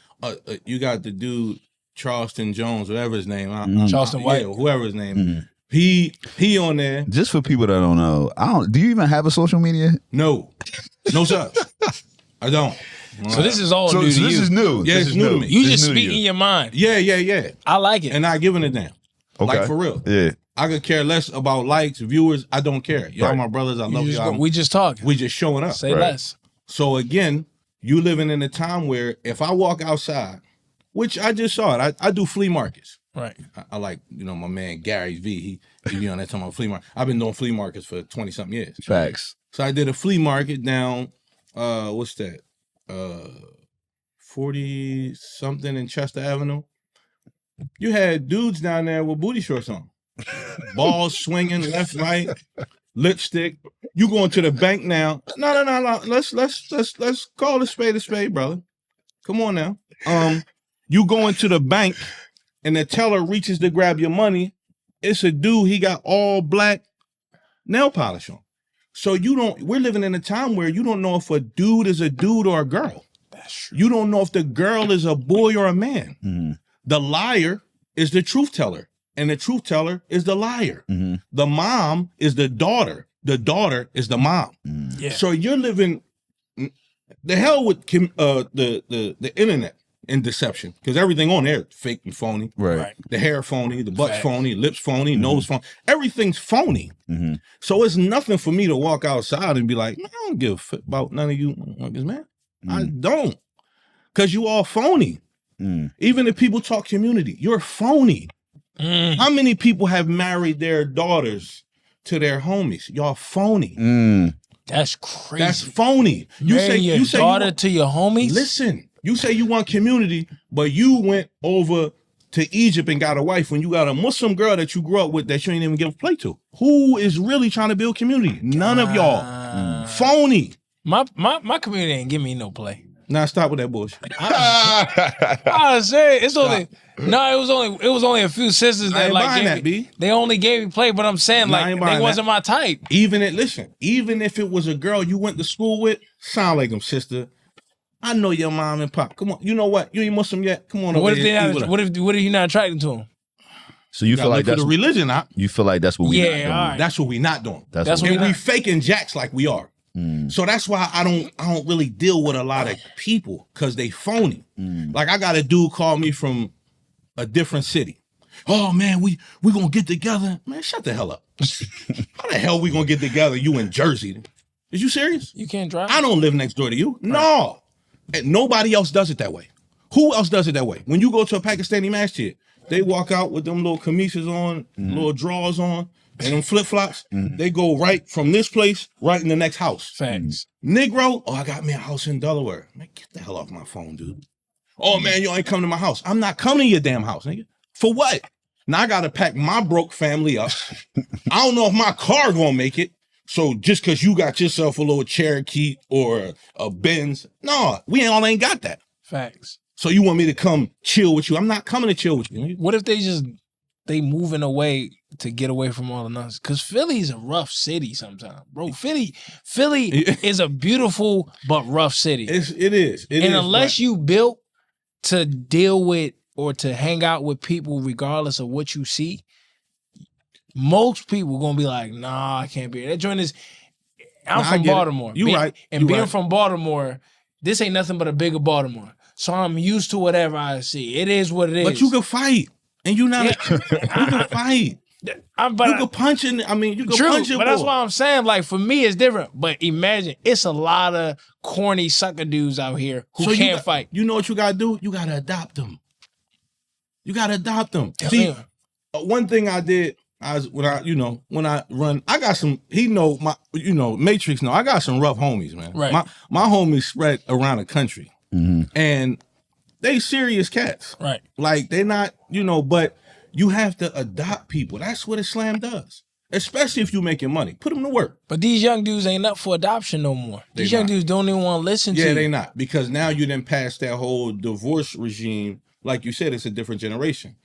[SPEAKER 3] you got the dude, Charleston Jones, whatever his name.
[SPEAKER 2] Charleston White.
[SPEAKER 3] Yeah, whoever his name. He on there.
[SPEAKER 4] Just for people that don't know, do you even have a social media?
[SPEAKER 3] No, sir. I don't.
[SPEAKER 2] So this is all new to you.
[SPEAKER 4] This is new.
[SPEAKER 3] Yeah, it's new to me.
[SPEAKER 2] You just speak in your mind.
[SPEAKER 3] Yeah.
[SPEAKER 2] I like it.
[SPEAKER 3] And not giving a damn.
[SPEAKER 4] Okay.
[SPEAKER 3] Like for real.
[SPEAKER 4] Yeah.
[SPEAKER 3] I could care less about likes, viewers. I don't care. Y'all my brothers. I love y'all.
[SPEAKER 2] We just talking.
[SPEAKER 3] We just showing up.
[SPEAKER 2] Say less.
[SPEAKER 3] So again, you living in a time where if I walk outside, which I just saw it, I do flea markets.
[SPEAKER 2] Right.
[SPEAKER 3] I like, my man Gary V. He be on that talking about flea market. I've been doing flea markets for 20-something years.
[SPEAKER 4] Facts.
[SPEAKER 3] So I did a flea market down, what's that? 40-something in Chester Avenue. You had dudes down there with booty shorts on. Balls swinging left, right, lipstick. You going to the bank now. No. Let's call a spade, brother. Come on now. You going to the bank and the teller reaches to grab your money. It's a dude, he got all black nail polish on. So we're living in a time where you don't know if a dude is a dude or a girl.
[SPEAKER 2] That's true.
[SPEAKER 3] You don't know if the girl is a boy or a man.
[SPEAKER 4] Mm-hmm.
[SPEAKER 3] The liar is the truth teller, and the truth teller is the liar.
[SPEAKER 4] Mm-hmm.
[SPEAKER 3] The mom is the daughter. The daughter is the mom.
[SPEAKER 4] Mm-hmm.
[SPEAKER 2] Yeah.
[SPEAKER 3] So you're living the hell with the internet and deception, because everything on there fake and phony.
[SPEAKER 4] Right.
[SPEAKER 3] The hair phony, the butt's
[SPEAKER 2] Facts.
[SPEAKER 3] phony, lips phony, nose phony. Everything's phony.
[SPEAKER 4] Mm-hmm.
[SPEAKER 3] So it's nothing for me to walk outside and be like, I don't give a fuck about none of you motherfuckers, man. I don't. Because you all phony. Even if people talk community, you're phony. How many people have married their daughters to their homies? Y'all phony.
[SPEAKER 2] That's crazy.
[SPEAKER 3] That's phony. You
[SPEAKER 2] Marry
[SPEAKER 3] say
[SPEAKER 2] your
[SPEAKER 3] you say
[SPEAKER 2] daughter to your homies?
[SPEAKER 3] Listen, you say you want community, but you went over to Egypt and got a wife when you got a Muslim girl that you grew up with that you ain't even give a play to. Who is really trying to build community? None of y'all. Phony.
[SPEAKER 2] My community ain't give me no play.
[SPEAKER 3] Now stop with that bullshit.
[SPEAKER 2] I say it's only it was only a few sisters
[SPEAKER 3] I
[SPEAKER 2] that
[SPEAKER 3] ain't
[SPEAKER 2] like
[SPEAKER 3] buying
[SPEAKER 2] gave
[SPEAKER 3] that,
[SPEAKER 2] me,
[SPEAKER 3] B.
[SPEAKER 2] they only gave me play, but I'm saying
[SPEAKER 3] Nah, I
[SPEAKER 2] like
[SPEAKER 3] ain't
[SPEAKER 2] they
[SPEAKER 3] buying
[SPEAKER 2] wasn't my type.
[SPEAKER 3] Even if it was a girl you went to school with, sound like them, sister. I know your mom and pop. Come on, you know what? You ain't Muslim yet. Come on over
[SPEAKER 2] What if
[SPEAKER 3] here.
[SPEAKER 2] they not, what if you not attracted to them?
[SPEAKER 4] So you feel like
[SPEAKER 3] that's
[SPEAKER 4] that's
[SPEAKER 3] the religion.
[SPEAKER 4] you feel like that's what we not doing.
[SPEAKER 2] all right.
[SPEAKER 3] That's what we not doing.
[SPEAKER 4] That's what
[SPEAKER 2] we
[SPEAKER 3] And we
[SPEAKER 2] not.
[SPEAKER 3] faking jacks like we are. So that's why I don't really deal with a lot of people, because they phony. Like I got a dude call me from a different city. Oh man, we gonna get together. Man, shut the hell up. How the hell we gonna get together? You in Jersey? Is you serious?
[SPEAKER 2] You can't drive.
[SPEAKER 3] I don't live next door to you. No. And nobody else does it that way. Who else does it that way? When you go to a Pakistani masjid, they walk out with them little kamisas on, little drawers on, and them flip-flops. They go right from this place right in the next house.
[SPEAKER 2] Facts.
[SPEAKER 3] Negro, I got me a house in Delaware. Man, get the hell off my phone, dude. Oh man, you ain't coming to my house. I'm not coming to your damn house, nigga. For what? Now I gotta pack my broke family up. I don't know if my car gonna make it. So just because you got yourself a little Cherokee or a Benz, no, we all ain't got that.
[SPEAKER 2] Facts.
[SPEAKER 3] So you want me to come chill with you? I'm not coming to chill with you.
[SPEAKER 2] What if they moving away to get away from all the nonsense? Because Philly's a rough city sometimes, bro. Philly is a beautiful but rough city.
[SPEAKER 3] It is.
[SPEAKER 2] And unless you built to deal with or to hang out with people regardless of what you see, most people gonna be like, nah, I can't be here. That joint is, I'm from Baltimore.
[SPEAKER 3] You right.
[SPEAKER 2] And being from Baltimore, this ain't nothing but a bigger Baltimore. So I'm used to whatever I see. It is what it is.
[SPEAKER 3] But you can fight. And you not you can fight. You can punch in. I mean, you can punch it.
[SPEAKER 2] But that's why I'm saying, like, for me, it's different. But imagine, it's a lot of corny sucker dudes out here who can't fight.
[SPEAKER 3] You know what you gotta do? You gotta adopt them. See, one thing I did, when I run, I got some. Matrix. I got some rough homies, man.
[SPEAKER 2] Right.
[SPEAKER 3] My homies spread around the country, and they serious cats.
[SPEAKER 2] Right.
[SPEAKER 3] Like they not, but you have to adopt people. That's what Islam does. Especially if you making money. Put them to work.
[SPEAKER 2] But these young dudes ain't up for adoption no more. These young dudes don't even want to listen to you.
[SPEAKER 3] Yeah, they not. Because now you done passed that whole divorce regime. Like you said, it's a different generation.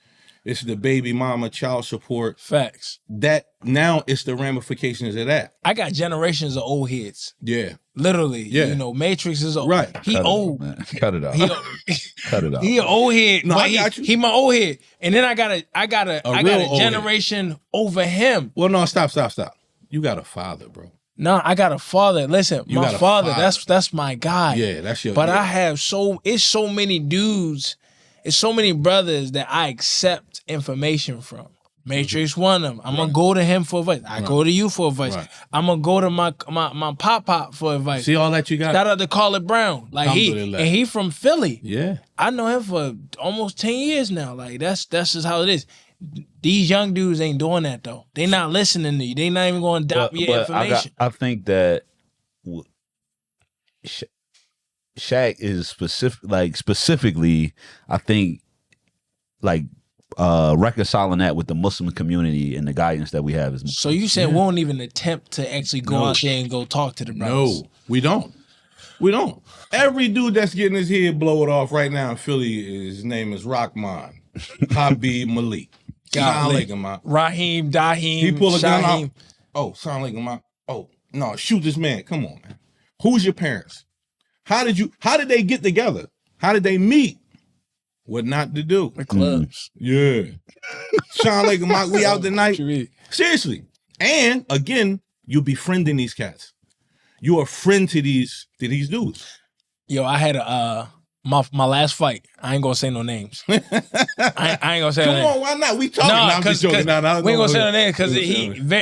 [SPEAKER 3] It's the baby mama, child support.
[SPEAKER 2] Facts.
[SPEAKER 3] That now it's the ramifications of that.
[SPEAKER 2] I got generations of old heads.
[SPEAKER 3] Yeah.
[SPEAKER 2] Literally.
[SPEAKER 3] Yeah.
[SPEAKER 2] Matrix is old.
[SPEAKER 3] Right.
[SPEAKER 2] He old.
[SPEAKER 4] Cut it out. Cut it out.
[SPEAKER 2] He an old head.
[SPEAKER 3] No,
[SPEAKER 2] but
[SPEAKER 3] I got you.
[SPEAKER 2] He my old head. And then I got a generation over him.
[SPEAKER 3] Well, no, stop. You got a father, bro.
[SPEAKER 2] No, I got a father. Listen,
[SPEAKER 3] You
[SPEAKER 2] my
[SPEAKER 3] got a
[SPEAKER 2] father,
[SPEAKER 3] father.
[SPEAKER 2] that's my guy.
[SPEAKER 3] Yeah, that's your.
[SPEAKER 2] But
[SPEAKER 3] yeah.
[SPEAKER 2] I have it's so many dudes, it's so many brothers that I accept information from. Matrix one of them. I'm gonna go to him for advice. I go to you for advice. Right. I'm gonna go to my pop for advice.
[SPEAKER 3] See all that you got?
[SPEAKER 2] Shout out to Carlet Brown. Like he from Philly.
[SPEAKER 3] Yeah.
[SPEAKER 2] I know him for almost 10 years now. Like that's just how it is. These young dudes ain't doing that though. They not listening to you. They not even going to adopt your information.
[SPEAKER 4] I think that Shaq is specifically, I think, like reconciling that with the Muslim community and the guidance that we have.
[SPEAKER 2] So you said we won't even attempt to actually go out there and go talk to the brothers?
[SPEAKER 3] No, we don't. We don't. Every dude that's getting his head blown off right now in Philly, his name is Rahman, Habib Malik.
[SPEAKER 2] Raheem, Daheem,
[SPEAKER 3] he pull a gun out. Oh, sound like him. Oh, no, shoot this man. Come on, man. Who's your parents? How did they get together? How did they meet? What not to do?
[SPEAKER 2] The clubs.
[SPEAKER 3] Yeah. Sean Lake and Mike, we out tonight. Seriously. And again, you befriending these cats. You're a friend to these dudes.
[SPEAKER 2] Yo, I had my last fight. I ain't gonna say no names. I ain't gonna say no names.
[SPEAKER 3] Come on, why not? We talking. No, I'm just joking.
[SPEAKER 2] We ain't gonna say no names because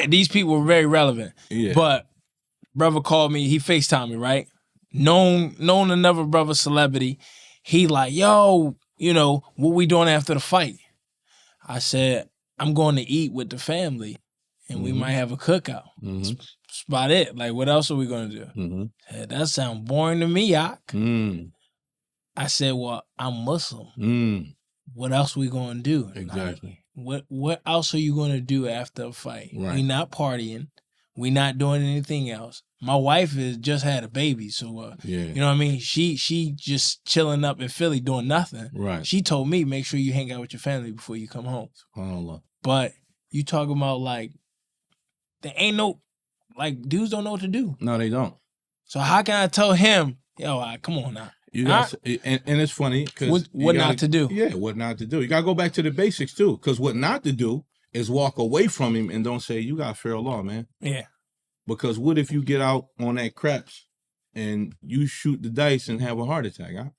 [SPEAKER 2] these people were very relevant. Yeah. But brother called me. He FaceTimed me, right? Known another brother celebrity. He like, yo, you know, what we doing after the fight? I said, I'm going to eat with the family and we might have a cookout. That's about it. Like, what else are we going to do? Said, that sounds boring to me, Yak. I said, well, I'm Muslim. What else are we going to do?
[SPEAKER 3] Exactly.
[SPEAKER 2] Like, what else are you going to do after a fight?
[SPEAKER 3] Right.
[SPEAKER 2] We not partying. We not doing anything else. My wife has just had a baby, so you know what I mean? She just chilling up in Philly doing nothing.
[SPEAKER 3] Right.
[SPEAKER 2] She told me, make sure you hang out with your family before you come home.
[SPEAKER 3] SubhanAllah.
[SPEAKER 2] But you talking about like there ain't no dudes don't know what to do.
[SPEAKER 3] No, they don't.
[SPEAKER 2] So how can I tell him, yo, come on now?
[SPEAKER 3] You got and it's funny because
[SPEAKER 2] what not to do?
[SPEAKER 3] Yeah, what not to do. You gotta go back to the basics too. Because what not to do is walk away from him and don't say, you got fear of Allah, man.
[SPEAKER 2] Yeah.
[SPEAKER 3] Because what if you get out on that craps and you shoot the dice and have a heart attack? Huh?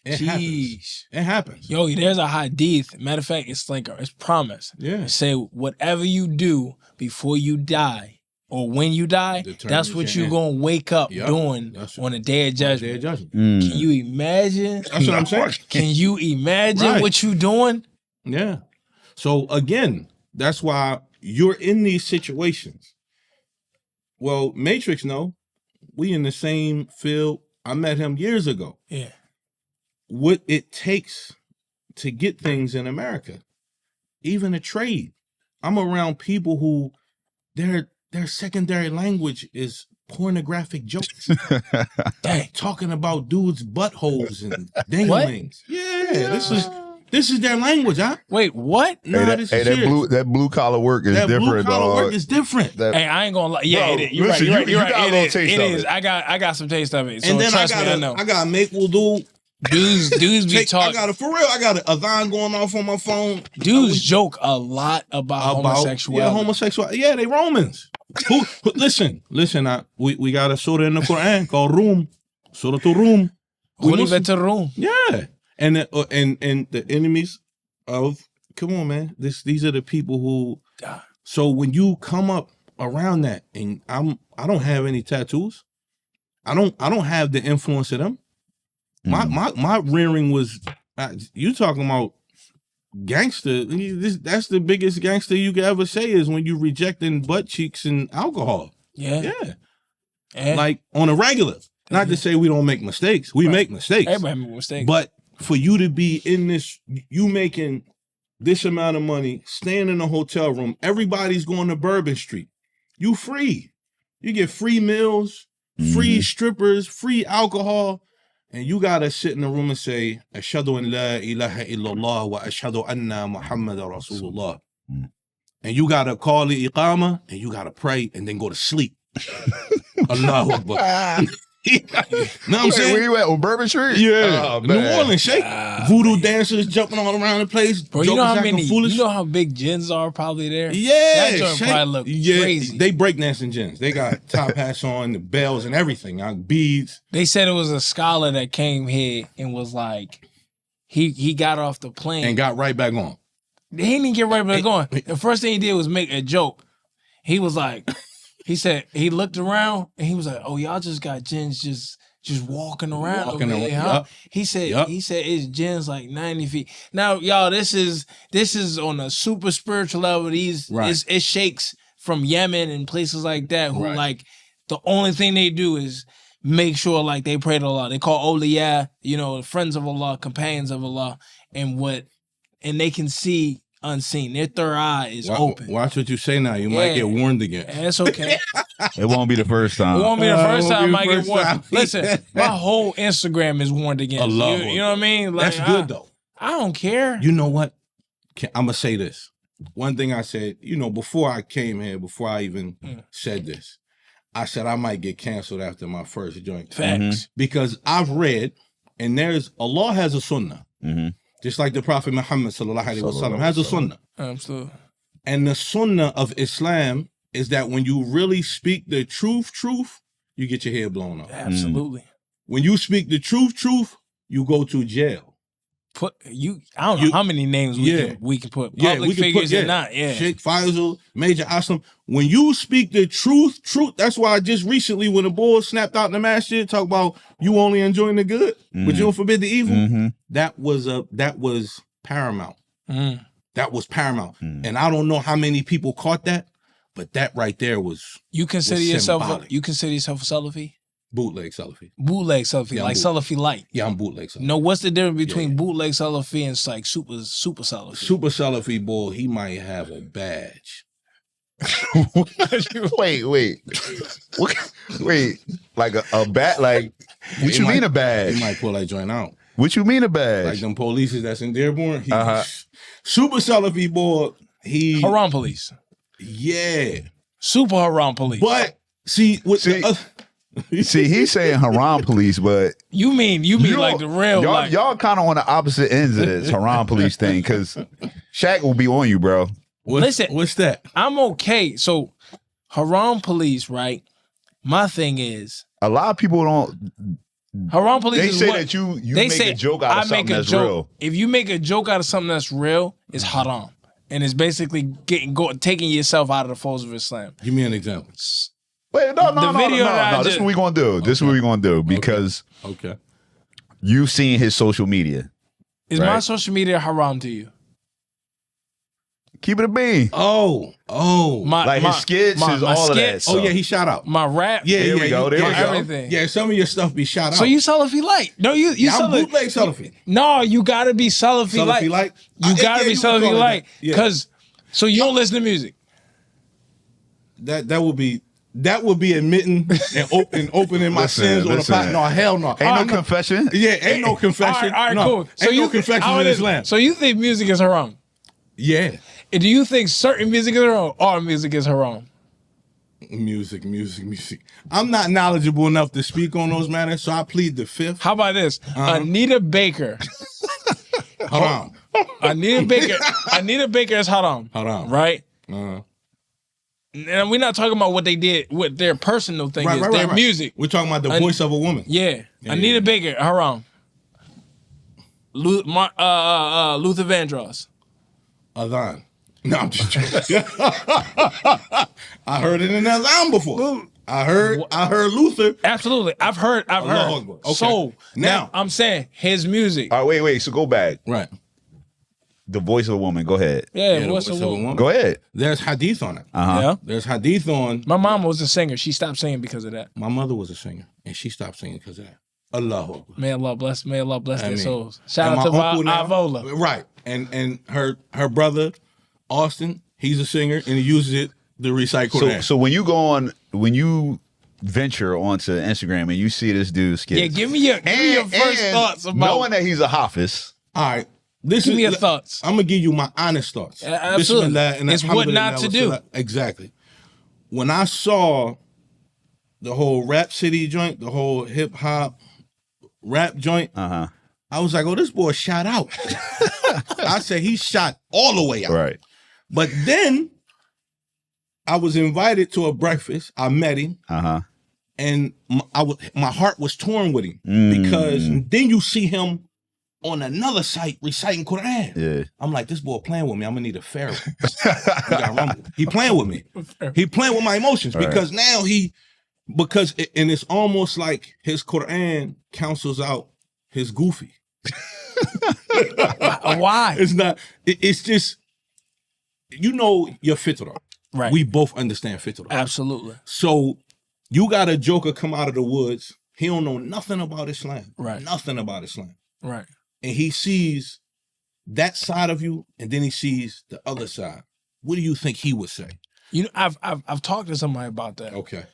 [SPEAKER 3] It happens. It happens.
[SPEAKER 2] Yo, there's a hadith. Matter of fact, it's like it's promise.
[SPEAKER 3] Yeah.
[SPEAKER 2] It say whatever you do before you die or when you die, that's what you're gonna wake up doing on the day of judgment. Can you imagine?
[SPEAKER 3] That's what I'm saying.
[SPEAKER 2] Can you imagine what you doing?
[SPEAKER 3] Yeah. So again, that's why you're in these situations. Well, Matrix, we in the same field. I met him years ago.
[SPEAKER 2] Yeah.
[SPEAKER 3] What it takes to get things in America, even a trade. I'm around people who their secondary language is pornographic jokes. Talking about dudes' buttholes and dinglings. Yeah, this is their language, huh?
[SPEAKER 2] Wait, what?
[SPEAKER 4] No, that blue collar work is different.
[SPEAKER 3] Blue collar work is different.
[SPEAKER 2] Hey, I ain't gonna lie. Yeah, it is. You're right. It is. I got some taste of it. So
[SPEAKER 3] and then
[SPEAKER 2] trust me, I know.
[SPEAKER 3] I gotta make dudes
[SPEAKER 2] be talking.
[SPEAKER 3] I got a Adhan going off on my phone.
[SPEAKER 2] Dudes joke a lot about homosexuality.
[SPEAKER 3] Yeah, homosexuality. Yeah, they Romans. Listen. We got a surah in the Quran called Rum. Surah to Rum.
[SPEAKER 2] Rum.
[SPEAKER 3] Yeah. And the enemies of, come on, man. These are the people who. So when you come up around that, and I don't have any tattoos. I don't have the influence of them. My rearing was. You talking about gangster? That's the biggest gangster you could ever say is when you rejecting butt cheeks and alcohol.
[SPEAKER 2] Yeah.
[SPEAKER 3] Like on a regular. Not to say we don't make mistakes. We make mistakes.
[SPEAKER 2] Everybody make mistakes.
[SPEAKER 3] But for you to be in this, you making this amount of money, staying in a hotel room, everybody's going to Bourbon Street. You free. You get free meals, free strippers, free alcohol, and you got to sit in the room and say, Ashhadu an la ilaha illallah wa ashhadu anna Muhammad Rasulullah. And you got to call the iqamah, and you got to pray, and then go to sleep. Allahu Akbar. Know what I'm saying?
[SPEAKER 4] Where you at, on Bourbon Street?
[SPEAKER 3] Yeah. New Orleans, shake. Voodoo dancers jumping all around the place.
[SPEAKER 2] Bro, you know how big gins are probably there?
[SPEAKER 3] Yeah.
[SPEAKER 2] That joint probably look crazy.
[SPEAKER 3] They breakdancing gins. They got top hats on, the bells and everything. Beads.
[SPEAKER 2] They said it was a scholar that came here and was like, he got off the plane.
[SPEAKER 3] And got right back on.
[SPEAKER 2] He didn't get right back going. The first thing he did was make a joke. He was like, he said he looked around and he was like, "Oh, y'all just got jinns just walking around over here, huh?"
[SPEAKER 3] Yep.
[SPEAKER 2] He said it's jinns like 90 feet. Now, y'all, this is on a super spiritual level. It shakes from Yemen and places like that who like the only thing they do is make sure like they pray to Allah. They call awliya, friends of Allah, companions of Allah, and they can see unseen. Their third eye is open.
[SPEAKER 3] Watch what you say now. You might get warned again.
[SPEAKER 2] That's okay.
[SPEAKER 4] It won't be the first time.
[SPEAKER 2] It won't be the first time I might get warned. Listen, my whole Instagram is warned against. You know what I mean? Like,
[SPEAKER 3] that's good though.
[SPEAKER 2] I don't care.
[SPEAKER 3] You know what? I'm gonna say this. One thing I said, before I came here, before I even said this, I said I might get canceled after my first joint.
[SPEAKER 2] Facts.
[SPEAKER 3] Because I've read, and Allah has a sunnah. Just like the Prophet Muhammad sallallahu alaihi wasallam has a sunnah.
[SPEAKER 2] Absolutely.
[SPEAKER 3] And the sunnah of Islam is that when you really speak the truth, you get your hair blown off.
[SPEAKER 2] Absolutely.
[SPEAKER 3] When you speak the truth, you go to jail.
[SPEAKER 2] I don't know how many names we can put. Public figures or not.
[SPEAKER 3] Sheikh Faisal, Major Aslam. When you speak the truth, that's why just recently when the bull snapped out in the masjid, talk about you only enjoying the good, but you don't forbid the evil. That was paramount. That was paramount. And I don't know how many people caught that, but that right there was
[SPEAKER 2] You consider yourself
[SPEAKER 3] symbolic.
[SPEAKER 2] a Salafi?
[SPEAKER 3] Bootleg Salafi.
[SPEAKER 2] Bootleg Salafi, like Salafi light.
[SPEAKER 3] Yeah, I'm bootleg Salafi.
[SPEAKER 2] No, what's the difference between bootleg Salafi and like super Salafi?
[SPEAKER 3] Super Salafi boy, he might have a badge.
[SPEAKER 4] Wait. Like a bat? Like, what you mean a badge?
[SPEAKER 3] He might pull that joint out.
[SPEAKER 4] What you mean a badge?
[SPEAKER 3] Like them police that's in Dearborn. Super Salafi boy, he...
[SPEAKER 2] Haram police.
[SPEAKER 3] Yeah.
[SPEAKER 2] Super haram police.
[SPEAKER 3] But, see...
[SPEAKER 4] See, he's saying haram police, but
[SPEAKER 2] you mean like the real
[SPEAKER 4] y'all kind of on the opposite ends of this haram police thing, because Shaq will be on you, bro.
[SPEAKER 2] Listen,
[SPEAKER 3] what's that?
[SPEAKER 2] I'm okay. So haram police, right? My thing is
[SPEAKER 4] a lot of people don't.
[SPEAKER 2] Haram police.
[SPEAKER 4] They
[SPEAKER 2] is
[SPEAKER 4] say
[SPEAKER 2] what,
[SPEAKER 4] that you
[SPEAKER 2] they
[SPEAKER 4] make
[SPEAKER 2] say,
[SPEAKER 4] a joke out of something that's real.
[SPEAKER 2] If you make a joke out of something that's real, it's haram, and it's basically taking yourself out of the folds of Islam.
[SPEAKER 3] Give me an example.
[SPEAKER 4] Wait, no. This is what we're going to do. This is what we're going to do, because you've seen his social media.
[SPEAKER 2] Is my social media haram to you?
[SPEAKER 4] Keep it a bean.
[SPEAKER 3] Oh.
[SPEAKER 4] His skits, all of that stuff.
[SPEAKER 3] Oh, yeah, he shout out.
[SPEAKER 2] My rap.
[SPEAKER 3] Yeah,
[SPEAKER 4] there we go.
[SPEAKER 2] Everything.
[SPEAKER 3] Yeah, some of your stuff be shout out.
[SPEAKER 2] So you Salafi light. No, you
[SPEAKER 3] I'm bootleg Salafi.
[SPEAKER 2] No, you got to be Salafi light. You got to be Salafi light. Because, so you don't listen to music.
[SPEAKER 3] That would be admitting and opening my sins on the pot. No, hell no.
[SPEAKER 4] Ain't no confession.
[SPEAKER 3] Yeah, ain't no confession.
[SPEAKER 2] All right, cool. So
[SPEAKER 3] ain't no confession in Islam.
[SPEAKER 2] So you think music is haram?
[SPEAKER 3] Yeah.
[SPEAKER 2] And do you think certain music is haram? All music is haram?
[SPEAKER 3] Music. I'm not knowledgeable enough to speak on those matters, so I plead the fifth.
[SPEAKER 2] How about this? Anita Baker.
[SPEAKER 3] Haram.
[SPEAKER 2] Anita Baker is haram.
[SPEAKER 3] Haram.
[SPEAKER 2] Right? And we're not talking about what they did, what their personal thing is, their music.
[SPEAKER 3] We're talking about the voice of a woman.
[SPEAKER 2] Yeah. Anita Baker, haram. Luther Vandross.
[SPEAKER 3] Adhan. No, I'm just joking. I heard it in Islam before. I heard Luther.
[SPEAKER 2] Absolutely. I've heard.
[SPEAKER 3] Okay.
[SPEAKER 2] So now I'm saying his music.
[SPEAKER 4] All right, wait. So go back.
[SPEAKER 3] Right.
[SPEAKER 4] The voice of a woman. Go ahead.
[SPEAKER 2] Yeah, the voice of a woman.
[SPEAKER 4] Go ahead.
[SPEAKER 3] There's hadith on it.
[SPEAKER 2] Yeah.
[SPEAKER 3] There's hadith on.
[SPEAKER 2] My mom was a singer. She stopped singing because of that.
[SPEAKER 3] My mother was a singer, and she stopped singing because of that. Allahu Akbar.
[SPEAKER 2] May Allah bless their souls. Shout out to Avola.
[SPEAKER 3] Right. And her brother, Austin, he's a singer, and he uses it to recycle that.
[SPEAKER 4] So when you venture onto Instagram and you see this dude skits.
[SPEAKER 2] Yeah, give me your first thoughts about
[SPEAKER 4] knowing that he's a hafiz.
[SPEAKER 3] All right.
[SPEAKER 2] Give me your thoughts.
[SPEAKER 3] I'm going to give you my honest thoughts.
[SPEAKER 2] Absolutely. It's what not to do.
[SPEAKER 3] Exactly. When I saw the whole Rap City joint, the whole hip-hop rap joint, I was like, oh, this boy shot out. I said he shot all the way out.
[SPEAKER 4] Right.
[SPEAKER 3] But then I was invited to a breakfast. I met him. And my heart was torn with him because then you see him on another site reciting Quran.
[SPEAKER 4] Yeah.
[SPEAKER 3] I'm like, this boy playing with me. I'm gonna need a pharaoh. He got rumbled. He playing with me. He playing with my emotions because now and it's almost like his Quran cancels out his goofy.
[SPEAKER 2] Why?
[SPEAKER 3] It's not. It's just, your fitrah.
[SPEAKER 2] Right.
[SPEAKER 3] We both understand fitrah.
[SPEAKER 2] Absolutely.
[SPEAKER 3] So you got a joker come out of the woods. He don't know nothing about Islam.
[SPEAKER 2] Right.
[SPEAKER 3] Nothing about Islam.
[SPEAKER 2] Right.
[SPEAKER 3] And he sees that side of you, and then he sees the other side. What do you think he would say?
[SPEAKER 2] I've talked to somebody about that.
[SPEAKER 3] Okay.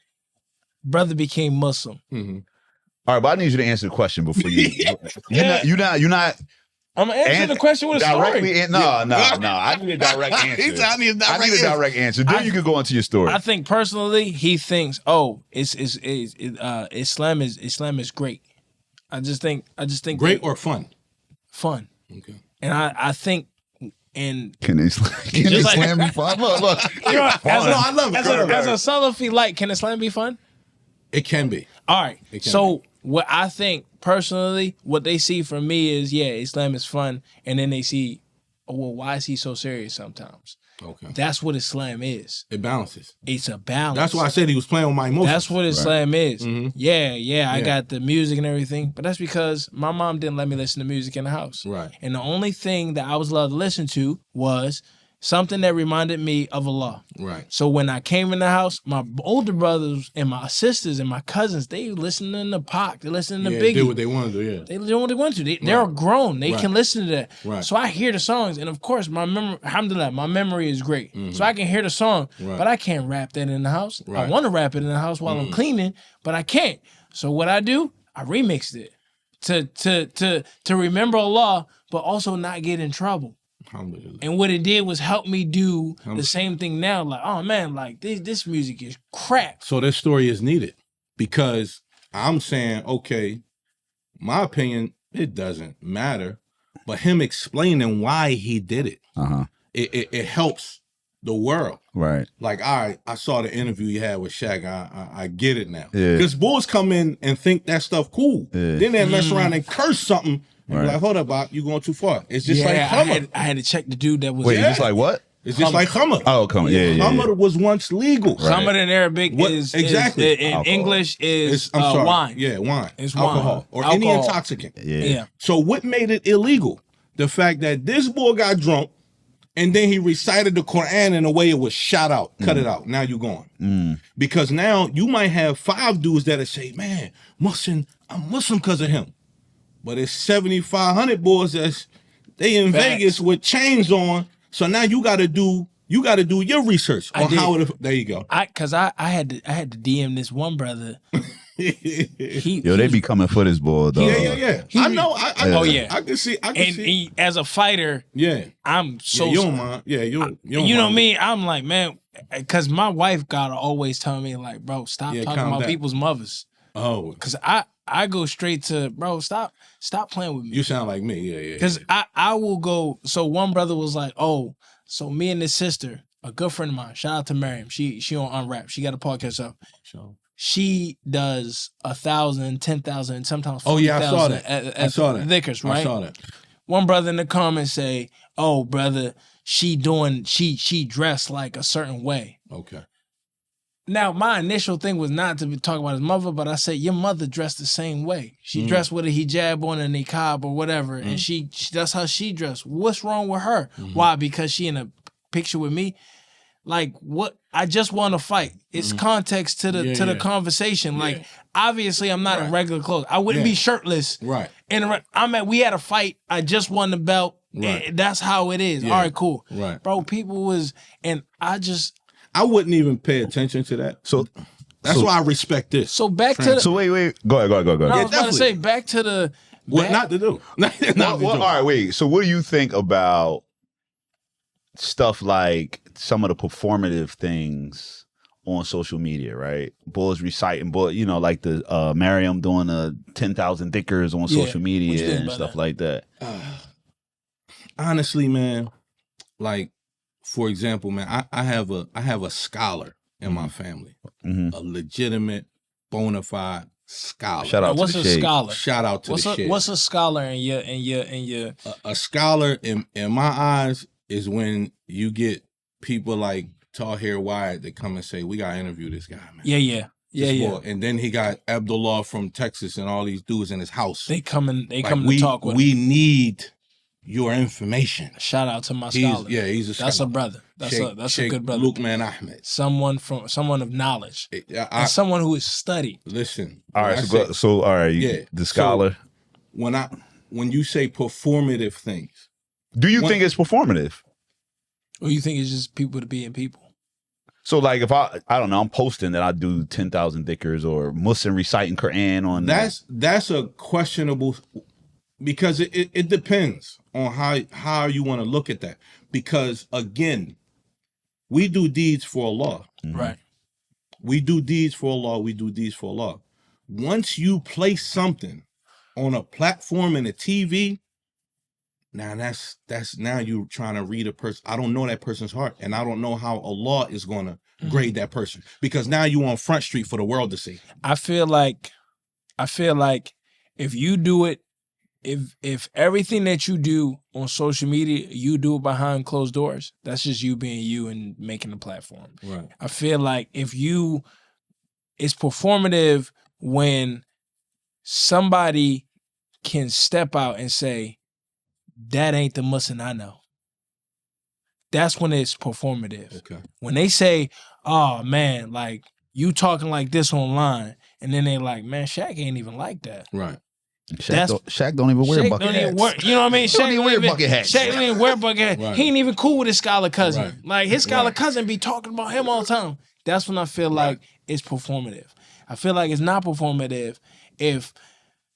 [SPEAKER 2] Brother became Muslim.
[SPEAKER 3] Mm-hmm.
[SPEAKER 4] All right, but I need you to answer the question before you. You're not.
[SPEAKER 2] I'm answering the question with a
[SPEAKER 4] directly
[SPEAKER 2] story.
[SPEAKER 4] No. I need a direct answer. I need a direct answer. Then you can go into your story.
[SPEAKER 2] I think personally, he thinks, Islam is great. I just think
[SPEAKER 3] great or fun.
[SPEAKER 2] Fun.
[SPEAKER 3] Okay.
[SPEAKER 2] And I think. And
[SPEAKER 4] can Islam be fun? Look.
[SPEAKER 3] I love it.
[SPEAKER 2] As a Salafi, can Islam be fun?
[SPEAKER 3] It can be.
[SPEAKER 2] All right. So what I think personally, what they see from me is, Islam is fun, and then they see, why is he so serious sometimes?
[SPEAKER 3] Okay.
[SPEAKER 2] That's what Islam is.
[SPEAKER 3] It balances.
[SPEAKER 2] It's a balance.
[SPEAKER 3] That's why I said he was playing with my emotions.
[SPEAKER 2] That's what Islam is.
[SPEAKER 3] Mm-hmm.
[SPEAKER 2] Yeah, I got the music and everything, but that's because my mom didn't let me listen to music in the house.
[SPEAKER 3] Right.
[SPEAKER 2] And the only thing that I was allowed to listen to was something that reminded me of Allah.
[SPEAKER 3] Right.
[SPEAKER 2] So when I came in the house, my older brothers and my sisters and my cousins, they listening to Pac, they listening to Biggie.
[SPEAKER 3] They do what they want to do, yeah.
[SPEAKER 2] They do what they want to. They're grown. They can listen to that.
[SPEAKER 3] Right.
[SPEAKER 2] So I hear the songs, and of course, alhamdulillah, my memory is great.
[SPEAKER 3] Mm-hmm.
[SPEAKER 2] So I can hear the song, but I can't rap that in the house.
[SPEAKER 3] Right.
[SPEAKER 2] I want to rap it in the house while I'm cleaning, but I can't. So what I do, I remixed it to remember Allah, but also not get in trouble. And what it did was help me do the same thing now. Like, oh man, this music is crap.
[SPEAKER 3] So this story is needed because I'm saying, okay, my opinion, it doesn't matter, but him explaining why he did it, it helps the world.
[SPEAKER 4] Right.
[SPEAKER 3] Like, all right, I saw the interview you had with Shaq. I get it now.
[SPEAKER 4] Yeah.
[SPEAKER 3] Because bulls come in and think that stuff cool. Yeah. Then they mess around and curse something. And be like, hold up, Bob, you going too far. It's just like Hummer.
[SPEAKER 2] I had to check the dude that was.
[SPEAKER 4] Wait, just like what?
[SPEAKER 3] It's just like Hummer.
[SPEAKER 4] Oh, come on. Yeah.
[SPEAKER 3] Hummer was once legal.
[SPEAKER 2] Right. Hummer in Arabic is
[SPEAKER 3] exactly.
[SPEAKER 2] In
[SPEAKER 3] alcohol.
[SPEAKER 2] English is
[SPEAKER 3] wine.
[SPEAKER 2] Yeah,
[SPEAKER 3] wine.
[SPEAKER 2] It's
[SPEAKER 3] alcohol.
[SPEAKER 2] Wine.
[SPEAKER 3] Or any intoxicant.
[SPEAKER 4] Yeah.
[SPEAKER 3] So what made it illegal? The fact that this boy got drunk and then he recited the Quran in a way it was shot out. Cut it out. Now you're gone. Because now you might have 5 dudes that'll say, man, I'm Muslim because of him. But it's 7,500 boys they in Vegas with chains on. So now you got to do your research on how it. There you go.
[SPEAKER 2] I had to DM this one brother.
[SPEAKER 4] They be coming for this boy, though.
[SPEAKER 3] Yeah. I know. I can see.
[SPEAKER 2] He, as a fighter, I'm so.
[SPEAKER 3] You don't mind. Yeah, you
[SPEAKER 2] know me. I'm like, man, because my wife gotta always tell me, like, bro, stop talking about people's mothers.
[SPEAKER 3] Oh,
[SPEAKER 2] because I go straight to, bro, stop playing with me.
[SPEAKER 3] You sound like me, yeah.
[SPEAKER 2] Because I will go. So one brother was like, oh, so me and this sister, a good friend of mine, shout out to Miriam. She on Unwrap. She got a podcast up.
[SPEAKER 3] Sure.
[SPEAKER 2] She does 1,000, 10,000, sometimes 40,000.
[SPEAKER 3] Oh yeah, I saw that.
[SPEAKER 2] Dhickers, right?
[SPEAKER 3] I saw that.
[SPEAKER 2] One brother in the comments say, "Oh, brother, she dressed like a certain way."
[SPEAKER 3] Okay.
[SPEAKER 2] Now, my initial thing was not to talk about his mother, but I said, your mother dressed the same way. She dressed with a hijab on, a niqab or whatever, and she that's how she dressed. What's wrong with her? Why? Because she in a picture with me? Like, what? I just want to fight. It's context to the conversation. Like, obviously, I'm not in regular clothes. I wouldn't be shirtless.
[SPEAKER 3] Right.
[SPEAKER 2] And we had a fight. I just won the belt. Right. That's how it is.
[SPEAKER 3] Yeah.
[SPEAKER 2] All right, cool.
[SPEAKER 3] Right.
[SPEAKER 2] Bro, people was, and
[SPEAKER 3] I wouldn't even pay attention to that. So that's why I respect this.
[SPEAKER 2] So back to the.
[SPEAKER 4] So wait. Go ahead.
[SPEAKER 2] No, I was about to say, back to the.
[SPEAKER 3] What not to do.
[SPEAKER 4] All right, wait. So what do you think about stuff like some of the performative things on social media, right? Bulls reciting, like the Mariam doing the 10,000 Dhickers on social media and stuff like that.
[SPEAKER 3] Honestly, man, like, for example, man, I have a scholar in my family, a legitimate, bona fide scholar.
[SPEAKER 4] Shout out
[SPEAKER 2] What's
[SPEAKER 4] to
[SPEAKER 2] a
[SPEAKER 4] the Sheikh.
[SPEAKER 2] scholar?
[SPEAKER 3] Shout out to the Sheikh.
[SPEAKER 2] What's a scholar in your?
[SPEAKER 3] A scholar in my eyes is when you get people like Tahir Wyatt that come and say, "We gotta interview this guy, man."
[SPEAKER 2] Yeah.
[SPEAKER 3] And then he got Abdullah from Texas and all these dudes in his house.
[SPEAKER 2] They come
[SPEAKER 3] Like,
[SPEAKER 2] to talk with.
[SPEAKER 3] We need your information.
[SPEAKER 2] Shout out to my scholar.
[SPEAKER 3] He's a scholar.
[SPEAKER 2] That's a brother. That's a good brother.
[SPEAKER 3] Luqman Ahmed.
[SPEAKER 2] Someone of knowledge. And someone who is studied.
[SPEAKER 3] Listen.
[SPEAKER 4] All right, so all right, the scholar.
[SPEAKER 3] So when you say performative things,
[SPEAKER 4] do you think it's performative?
[SPEAKER 2] Or you think it's just people to being people?
[SPEAKER 4] So like if I don't know, I'm posting that I do 10,000 dhikrs or Muslim reciting Quran on
[SPEAKER 3] that's a questionable, because it depends on how you want to look at that. Because again, we do deeds for Allah.
[SPEAKER 2] Right.
[SPEAKER 3] We do deeds for Allah, we do deeds for Allah. Once you place something on a platform in a TV, now that's now you trying to read a person. I don't know that person's heart, and I don't know how Allah is going to grade that person, because now you on Front Street for the world to see.
[SPEAKER 2] I feel like if you do it, if everything that you do on social media, you do it behind closed doors, that's just you being you and making the platform.
[SPEAKER 3] Right.
[SPEAKER 2] I feel like it's performative when somebody can step out and say, that ain't the Muslim I know. That's when it's performative.
[SPEAKER 3] Okay.
[SPEAKER 2] When they say, oh man, like you talking like this online, and then they like, man, Shaq ain't even like that.
[SPEAKER 3] Right.
[SPEAKER 4] Shaq don't even wear bucket hats.
[SPEAKER 2] You know what I mean? Shaq
[SPEAKER 4] don't even wear bucket hats.
[SPEAKER 2] Shaq don't even wear bucket hats.
[SPEAKER 3] Right.
[SPEAKER 2] He ain't even cool with his scholar cousin.
[SPEAKER 3] Right.
[SPEAKER 2] Like his scholar cousin be talking about him all the time. That's when I feel like it's performative. I feel like it's not performative if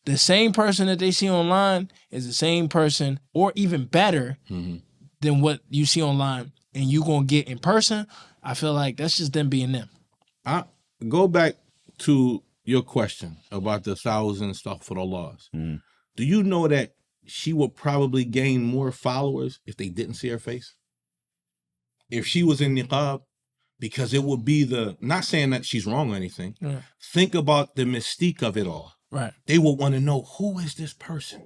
[SPEAKER 2] the same person that they see online is the same person or even better than what you see online and you gonna get in person. I feel like that's just them being them.
[SPEAKER 3] I go back to your question about the 1,000 stuff for the laws. Do you know that she would probably gain more followers if they didn't see her face? If she was in niqab, because it would be not saying that she's wrong or anything.
[SPEAKER 2] Yeah.
[SPEAKER 3] Think about the mystique of it all.
[SPEAKER 2] Right.
[SPEAKER 3] They would want to know, who is this person?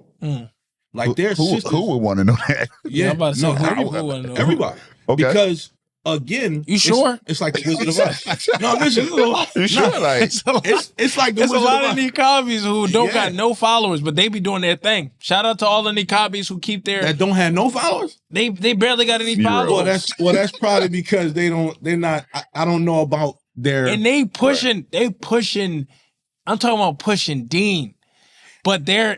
[SPEAKER 3] Like
[SPEAKER 4] who would want to know that?
[SPEAKER 2] Yeah, I'm about to say, who would know?
[SPEAKER 3] Everybody.
[SPEAKER 4] Okay.
[SPEAKER 3] Because again,
[SPEAKER 2] you sure?
[SPEAKER 3] It's like the Wizard of Oz. No, listen,
[SPEAKER 4] you sure? Like
[SPEAKER 3] it's like the
[SPEAKER 2] There's a
[SPEAKER 3] Wizard
[SPEAKER 2] lot
[SPEAKER 3] of
[SPEAKER 2] of
[SPEAKER 3] Oz.
[SPEAKER 2] niqabis who don't got no followers, but they be doing their thing. Shout out to all the niqabis who keep their
[SPEAKER 3] that don't have no followers.
[SPEAKER 2] They barely got any followers.
[SPEAKER 3] Well, that's probably because they're not. I don't know about their.
[SPEAKER 2] And they pushing. I'm talking about pushing Dean. But they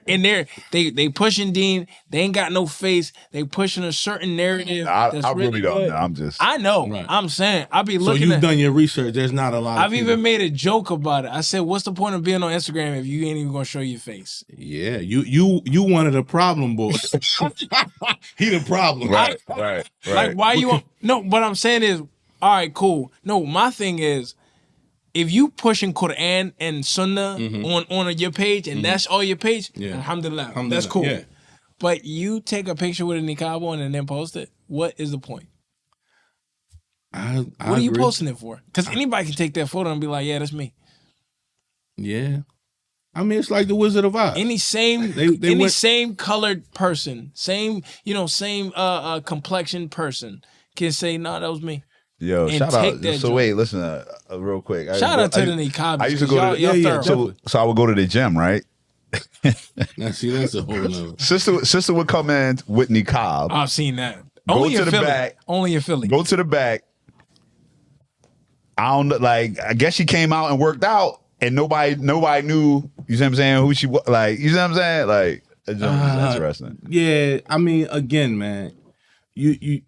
[SPEAKER 2] pushing Dean. They ain't got no face. They pushing a certain narrative.
[SPEAKER 4] I
[SPEAKER 2] really
[SPEAKER 4] really don't
[SPEAKER 2] good.
[SPEAKER 4] know.
[SPEAKER 2] I know.
[SPEAKER 3] Right.
[SPEAKER 2] I'm saying. I be
[SPEAKER 3] So
[SPEAKER 2] looking.
[SPEAKER 3] you've done your research. There's not a lot.
[SPEAKER 2] I've even made a joke about it. I said, "What's the point of being on Instagram if you ain't even gonna show your face?"
[SPEAKER 3] Yeah, you one of the problem boys. He the problem.
[SPEAKER 4] Right.
[SPEAKER 2] Like, why you? No, what I'm saying is, all right, cool. No, my thing is, if you pushing Quran and Sunnah on your page and that's all your page, alhamdulillah, that's cool.
[SPEAKER 3] Yeah.
[SPEAKER 2] But you take a picture with a niqab on and then post it. What is the point?
[SPEAKER 3] I
[SPEAKER 2] what are you
[SPEAKER 3] agree.
[SPEAKER 2] posting it for? Because anybody can take that photo and be like, yeah, that's me.
[SPEAKER 3] Yeah. I mean, it's like the Wizard of Oz.
[SPEAKER 2] Any same colored person, same complexion person can say, no, that was me.
[SPEAKER 4] Yo,
[SPEAKER 2] and
[SPEAKER 4] shout out. So
[SPEAKER 2] joke.
[SPEAKER 4] wait, listen, real quick.
[SPEAKER 2] Shout out to the niqabis.
[SPEAKER 4] I used to go to so I would go to the gym, right?
[SPEAKER 3] Now, see, that's a whole nother.
[SPEAKER 4] Sister would come in with niqab.
[SPEAKER 2] I've seen that.
[SPEAKER 4] Go
[SPEAKER 2] Only
[SPEAKER 4] to
[SPEAKER 2] in
[SPEAKER 4] the
[SPEAKER 2] Philly.
[SPEAKER 4] back.
[SPEAKER 2] Only in Philly.
[SPEAKER 4] Go to the back. I don't like. I guess she came out and worked out, and nobody knew. You see what I'm saying? Who she was? Like, you see what I'm saying? Like, it's interesting.
[SPEAKER 3] Yeah, I mean, again, man, you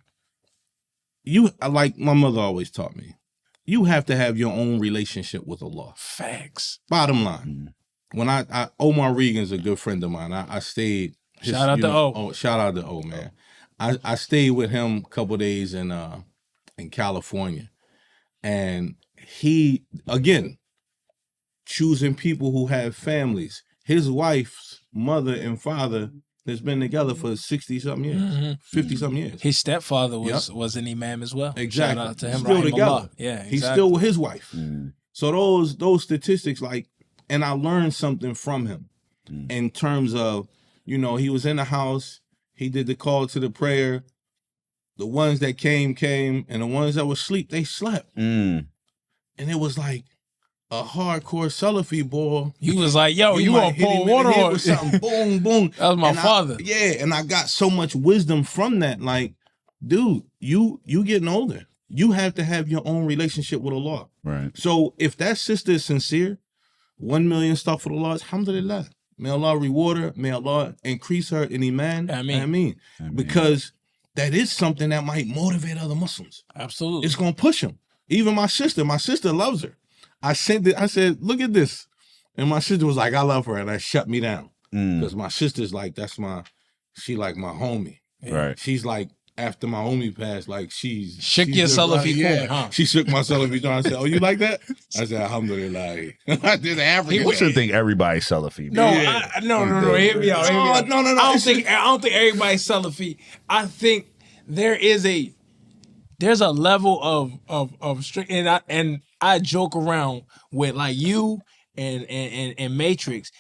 [SPEAKER 3] like my mother always taught me. You have to have your own relationship with Allah.
[SPEAKER 2] Facts.
[SPEAKER 3] Bottom line. When I Omar Regan's a good friend of mine. I stayed.
[SPEAKER 2] Shout out to O.
[SPEAKER 3] Oh, shout out to O, man. I stayed with him a couple days in California, and he again choosing people who have families. His wife's mother and father has been together for 60-something years, 50-something years.
[SPEAKER 2] His stepfather was an imam as well.
[SPEAKER 3] Exactly.
[SPEAKER 2] Shout out to him.
[SPEAKER 3] Still together.
[SPEAKER 2] Yeah, exactly.
[SPEAKER 3] He's still with his wife. So those statistics, like and I learned something from him in terms of, you know, he was in the house, he did the call to the prayer. The ones that came, and the ones that were asleep, they slept. And it was like a hardcore Salafi boy.
[SPEAKER 2] He was like, yo, you want to pour water on
[SPEAKER 3] with something, boom, boom.
[SPEAKER 2] That was my father.
[SPEAKER 3] And I got so much wisdom from that. Like, dude, you getting older. You have to have your own relationship with Allah.
[SPEAKER 4] Right.
[SPEAKER 3] So if that sister is sincere, 1 million astaghfirullah, alhamdulillah. May Allah reward her. May Allah increase her in iman. Ameen. Because that is something that might motivate other Muslims.
[SPEAKER 2] Absolutely.
[SPEAKER 3] It's going to push them. Even my sister loves her. I said, look at this. And my sister was like, I love her. And that shut me down. Because my sister's like, she like my homie.
[SPEAKER 4] Right.
[SPEAKER 3] She's like, after my homie passed, like she's
[SPEAKER 2] your Salafi corn, huh?
[SPEAKER 3] She shook my Salafi corn. I said, oh, you like that? I said, alhamdulillah. I did African.
[SPEAKER 4] What you think everybody's Salafi?
[SPEAKER 2] No, hear me out.
[SPEAKER 3] No.
[SPEAKER 2] I don't think everybody's Salafi. I think there's a level of strict, and I joke around with like you and Matrix.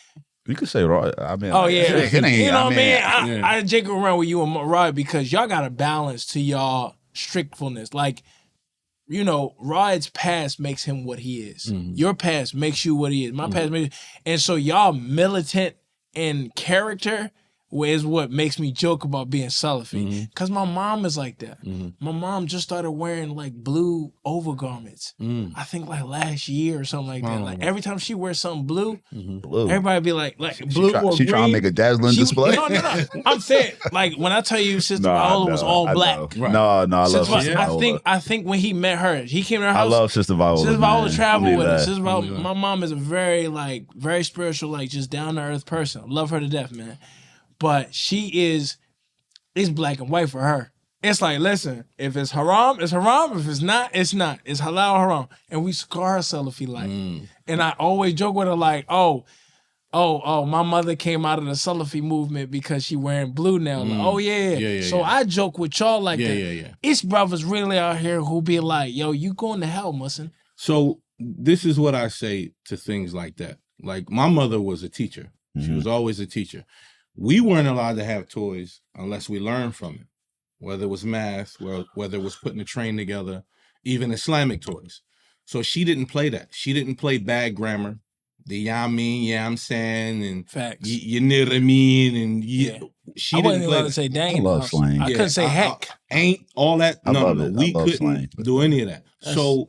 [SPEAKER 4] You could say Rod. I mean,
[SPEAKER 2] oh yeah,
[SPEAKER 4] it ain't,
[SPEAKER 2] you know what I
[SPEAKER 3] yeah.
[SPEAKER 2] mean. I joke around with you and Rod because y'all got a balance to y'all strictfulness. Like, you know, Rod's past makes him what he is. Your past makes you what he is. My past makes, and so y'all militant in character is what makes me joke about being Salafi. Because my mom is like that. My mom just started wearing like blue overgarments. I think like last year or something like that. Like every time she wears something blue, everybody be like blue or
[SPEAKER 4] she
[SPEAKER 2] green.
[SPEAKER 4] trying to make a dazzling display.
[SPEAKER 2] No. I'm saying, like when I tell you Sister Viola was all black.
[SPEAKER 4] Right. No, I love Sister Viola.
[SPEAKER 2] I think when he met her, he came to her house.
[SPEAKER 4] I love Sister Viola.
[SPEAKER 2] Sister Viola traveled with us. Sister Viola, my mom is a very spiritual, like just down to earth person. I love her to death, man. But it's black and white for her. It's like, listen, if it's haram, it's haram. If it's not, it's not. It's halal or haram. And we scar ourselves if we like. And I always joke with her like, oh, my mother came out of the Salafi movement because she wearing blue now. Like, oh, yeah. So I joke with y'all like that. Yeah. It's brothers really out here who be like, yo, you going to hell, Muslim.
[SPEAKER 3] So this is what I say to things like that. Like, my mother was a teacher. She was always a teacher. We weren't allowed to have toys unless we learned from it, whether it was math, whether it was putting a train together, even Islamic toys. So she didn't play that. She didn't play bad grammar, the ya mean, yeah I'm saying, and
[SPEAKER 2] facts.
[SPEAKER 3] You know what I mean, and
[SPEAKER 2] she didn't play that. To say dang.
[SPEAKER 4] I love slang.
[SPEAKER 2] I couldn't say heck.
[SPEAKER 3] Ain't all that. No. We couldn't slang. Do any of that. So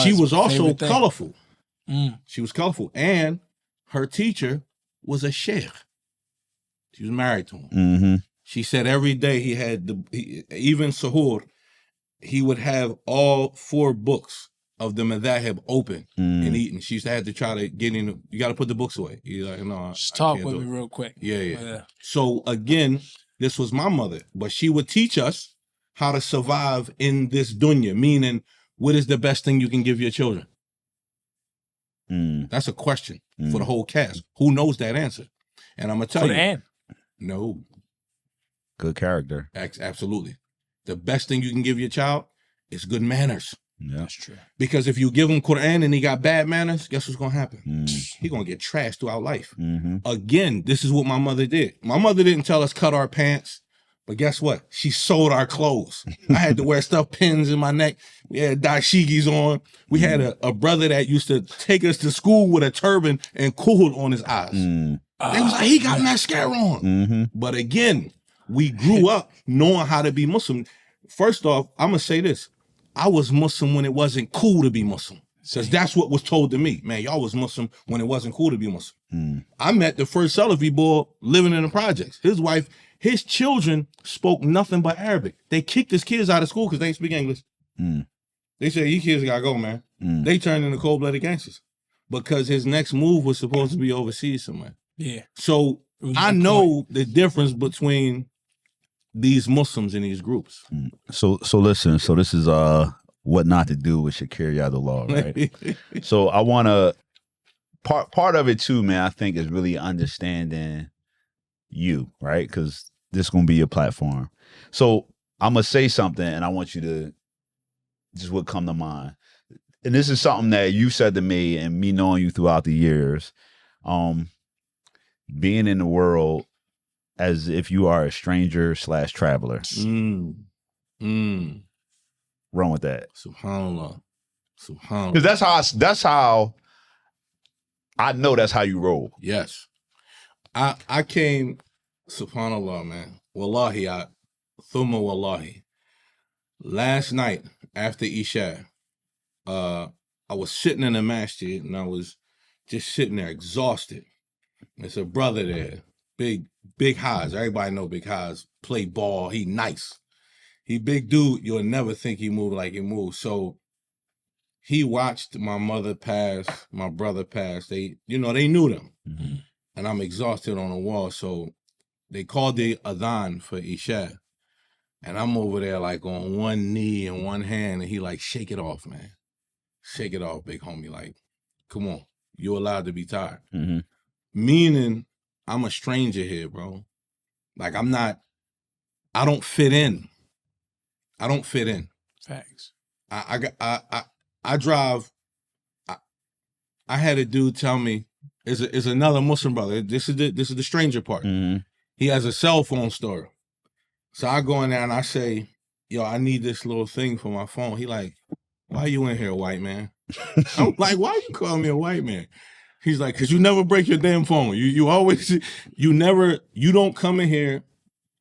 [SPEAKER 3] she was also colorful. She was colorful, and her teacher was a sheikh. She was married to him. She said every day he had even Sahur, he would have all 4 books of the Madhahib open and eating. She used to have to try to get in. You got to put the books away. He's like, no,
[SPEAKER 2] just talk with me real quick.
[SPEAKER 3] Yeah. So again, this was my mother, but she would teach us how to survive in this dunya, meaning what is the best thing you can give your children? That's a question for the whole cast. Who knows that answer? And I'm going to tell you. No.
[SPEAKER 4] Good character.
[SPEAKER 3] Absolutely. The best thing you can give your child is good manners.
[SPEAKER 4] Yeah,
[SPEAKER 2] that's true.
[SPEAKER 3] Because if you give him Quran and he got bad manners, guess what's going to happen? He's going to get trashed throughout life. Again, this is what my mother did. My mother didn't tell us cut our pants, but guess what? She sewed our clothes. I had to wear stuffed pins in my neck. We had dashikis on. We had a brother that used to take us to school with a turban and kuhl on his eyes. They was like, he got mascara on. But again, we grew up knowing how to be Muslim. First off, I'm going to say this. I was Muslim when it wasn't cool to be Muslim. Because that's what was told to me. Man, y'all was Muslim when it wasn't cool to be Muslim. I met the first Salafi boy living in the projects. His wife, his children spoke nothing but Arabic. They kicked his kids out of school because they didn't speak English. They said, you kids got to go, man. They turned into cold-blooded gangsters. Because his next move was supposed to be overseas somewhere.
[SPEAKER 2] Yeah.
[SPEAKER 3] So I know the difference between these Muslims in these groups.
[SPEAKER 4] So listen. So this is what not to do with Shakir Yadullah, right? So I want to part of it too, man. I think is really understanding you, right? Because this is gonna be your platform. So I'm gonna say something, and I want you to just what come to mind. and this is something that you said to me, and me knowing you throughout the years, being in the world as if you are a stranger / traveler. Wrong with that.
[SPEAKER 3] Subhanallah.
[SPEAKER 4] Because that's how I know that's how you roll.
[SPEAKER 3] Yes. I came, subhanallah, man. Wallahi, thumma wallahi. Last night after Isha, I was sitting in the masjid and I was just sitting there exhausted. There's a brother there, Big Haas. Everybody know Big Haas. Play ball. He nice. He big dude. You'll never think he move like he moves. So he watched my mother pass, my brother pass. They knew them. Mm-hmm. And I'm exhausted on the wall. So they called the adhan for Isha. And I'm over there like on one knee and one hand. And he like, shake it off, man. Shake it off, big homie. Like, come on. You're allowed to be tired. Mm-hmm. Meaning, I'm a stranger here, bro. Like, I don't fit in. I don't fit in.
[SPEAKER 2] Facts.
[SPEAKER 3] I drive. I had a dude tell me, is another Muslim brother. This is the stranger part. Mm-hmm. He has a cell phone store. So I go in there and I say, yo, I need this little thing for my phone. He like, why you in here, white man? I'm like, why you call me a white man? He's like, cause you never break your damn phone. You don't come in here,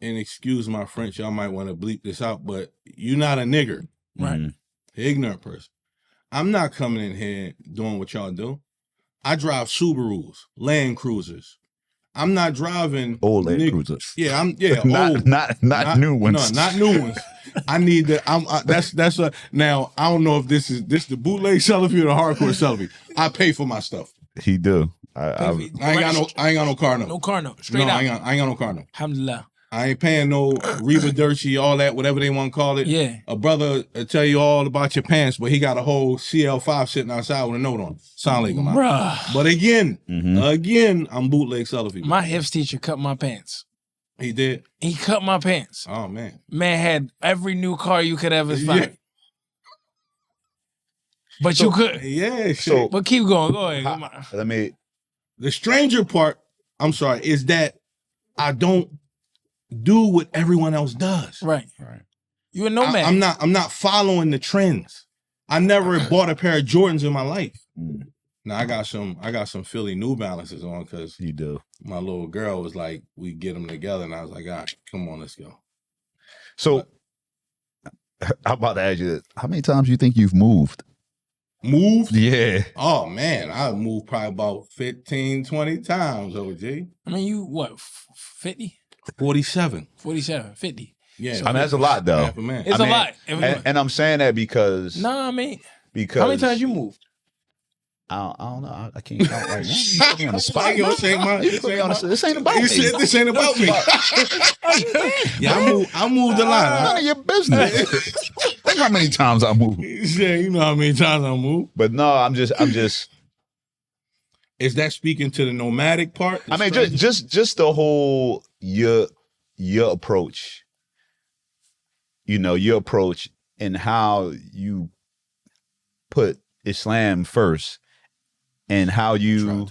[SPEAKER 3] and excuse my French, y'all might want to bleep this out, but you're not a nigger.
[SPEAKER 2] Right.
[SPEAKER 3] Mm-hmm. Ignorant person. I'm not coming in here doing what y'all do. I drive Subarus, Land Cruisers. I'm not driving
[SPEAKER 4] old Land Cruisers.
[SPEAKER 3] Yeah,
[SPEAKER 4] old. Not new ones.
[SPEAKER 3] No, not new ones. I need the. That's a. Now I don't know if this the bootleg Salafi or the hardcore Salafi. I pay for my stuff.
[SPEAKER 4] He do.
[SPEAKER 3] I ain't got no car note.
[SPEAKER 2] No car note. Straight out.
[SPEAKER 3] I ain't got no car note.
[SPEAKER 2] Alhamdulillah.
[SPEAKER 3] I ain't paying no Reba Dirty, all that, whatever they want to call it.
[SPEAKER 2] Yeah.
[SPEAKER 3] A brother will tell you all about your pants, but he got a whole CL5 sitting outside with a note on it. Sound like him.
[SPEAKER 2] Bruh.
[SPEAKER 3] But again, I'm bootleg Salafi.
[SPEAKER 2] My hips teacher cut my pants.
[SPEAKER 3] He did?
[SPEAKER 2] He cut my pants.
[SPEAKER 3] Oh, man.
[SPEAKER 2] Man had every new car you could ever find. Yeah. But you could.
[SPEAKER 3] Yeah,
[SPEAKER 2] so, but keep going. Go ahead.
[SPEAKER 3] The stranger part, I'm sorry, is that I don't do what everyone else does.
[SPEAKER 2] Right. You're a nomad.
[SPEAKER 3] I'm not following the trends. I never bought a pair of Jordans in my life. Now I got some Philly New Balances on because
[SPEAKER 4] you do.
[SPEAKER 3] My little girl was like, we get them together, and I was like, all right, come on, let's go.
[SPEAKER 4] So I'm about to ask you, how many times do you think you've moved?
[SPEAKER 3] Moved?
[SPEAKER 4] Yeah.
[SPEAKER 3] Oh, man. I moved probably about 15, 20 times, OG.
[SPEAKER 2] I mean, you, what, 50?
[SPEAKER 3] 47.
[SPEAKER 2] 50.
[SPEAKER 3] Yeah.
[SPEAKER 4] I mean, that's a lot, though.
[SPEAKER 2] It's a lot.
[SPEAKER 4] And I'm saying that because...
[SPEAKER 2] Nah, I mean...
[SPEAKER 4] Because...
[SPEAKER 2] How many times you moved?
[SPEAKER 4] I don't know. I can't count right now. You put me on the spot.
[SPEAKER 3] This ain't about me.
[SPEAKER 4] You said
[SPEAKER 3] this ain't about me. Yeah, I moved a lot.
[SPEAKER 4] None of your business. Think how many times I moved.
[SPEAKER 3] Yeah, you know how many times I moved.
[SPEAKER 4] But no, I'm just.
[SPEAKER 3] Is that speaking to the nomadic part?
[SPEAKER 4] I mean, just the whole your approach. You know, your approach and how you put Islam first. And how you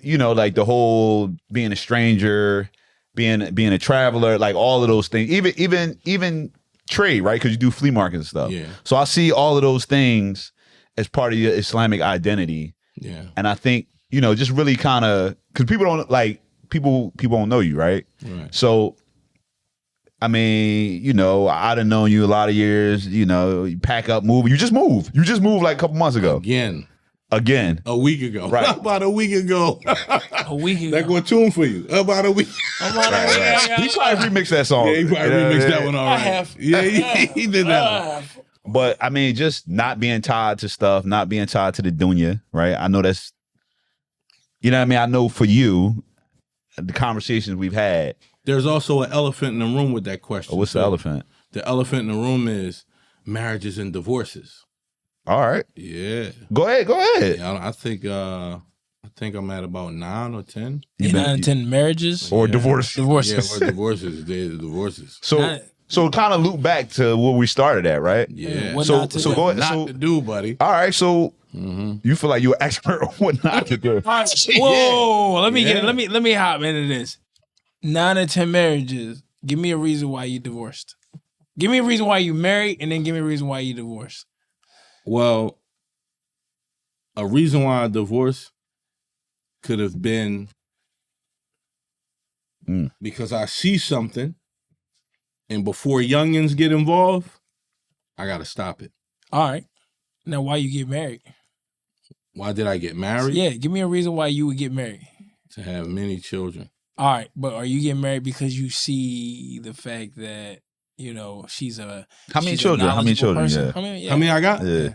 [SPEAKER 4] know, like the whole being a stranger, being a traveler, like all of those things, even trade, right? Because you do flea markets and stuff.
[SPEAKER 3] Yeah.
[SPEAKER 4] So I see all of those things as part of your Islamic identity.
[SPEAKER 3] Yeah.
[SPEAKER 4] And I think, you know, just really kind of, because people don't know you, right?
[SPEAKER 3] Right.
[SPEAKER 4] So I mean, you know, I'd have known you a lot of years, you know, you pack up, move. You just moved like a couple months ago. Again.
[SPEAKER 3] A week ago.
[SPEAKER 4] Right.
[SPEAKER 3] About a week ago.
[SPEAKER 2] A week ago.
[SPEAKER 3] That going tune for you. About a week.
[SPEAKER 4] Right. He probably remixed that song.
[SPEAKER 3] Yeah, he probably remixed that one already.
[SPEAKER 2] I have.
[SPEAKER 3] Yeah, he did that one.
[SPEAKER 4] But, I mean, just not being tied to stuff, not being tied to the dunya, right? I know that's, you know what I mean? I know for you, the conversations we've had.
[SPEAKER 3] There's also an elephant in the room with that question.
[SPEAKER 4] Oh, what's the elephant?
[SPEAKER 3] The elephant in the room is marriages and divorces.
[SPEAKER 4] All right.
[SPEAKER 3] Yeah.
[SPEAKER 4] Go ahead.
[SPEAKER 3] Yeah, I think I'm at about 9 or 10.
[SPEAKER 2] 9 or 10 marriages
[SPEAKER 4] or divorces.
[SPEAKER 2] Divorces.
[SPEAKER 3] Yeah, or divorces. Divorces.
[SPEAKER 4] So So kind of loop back to where we started at, right?
[SPEAKER 3] Yeah.
[SPEAKER 2] What
[SPEAKER 4] So
[SPEAKER 2] not to
[SPEAKER 4] so
[SPEAKER 2] do.
[SPEAKER 4] go ahead.
[SPEAKER 3] Not
[SPEAKER 4] So
[SPEAKER 3] to do, buddy.
[SPEAKER 4] all right. So you feel like you're an expert on what not to do.
[SPEAKER 2] All right. Whoa, let me
[SPEAKER 3] Yeah.
[SPEAKER 2] let me hop into this. 9 or 10 marriages. Give me a reason why you divorced. Give me a reason why you married, and then give me a reason why you divorced.
[SPEAKER 3] Well, a reason why I divorced could have been because I see something, and before youngins get involved, I got to stop it.
[SPEAKER 2] All right. Now, why you get married?
[SPEAKER 3] Why did I get married?
[SPEAKER 2] Yeah, give me a reason why you would get married.
[SPEAKER 3] To have many children.
[SPEAKER 2] All right, but are you getting married because you see the fact that, you know, she's a
[SPEAKER 4] How many
[SPEAKER 2] she's a
[SPEAKER 4] children? How many
[SPEAKER 2] knowledgeable
[SPEAKER 4] children?
[SPEAKER 2] person?
[SPEAKER 4] Yeah.
[SPEAKER 3] How many I got?
[SPEAKER 4] Yeah.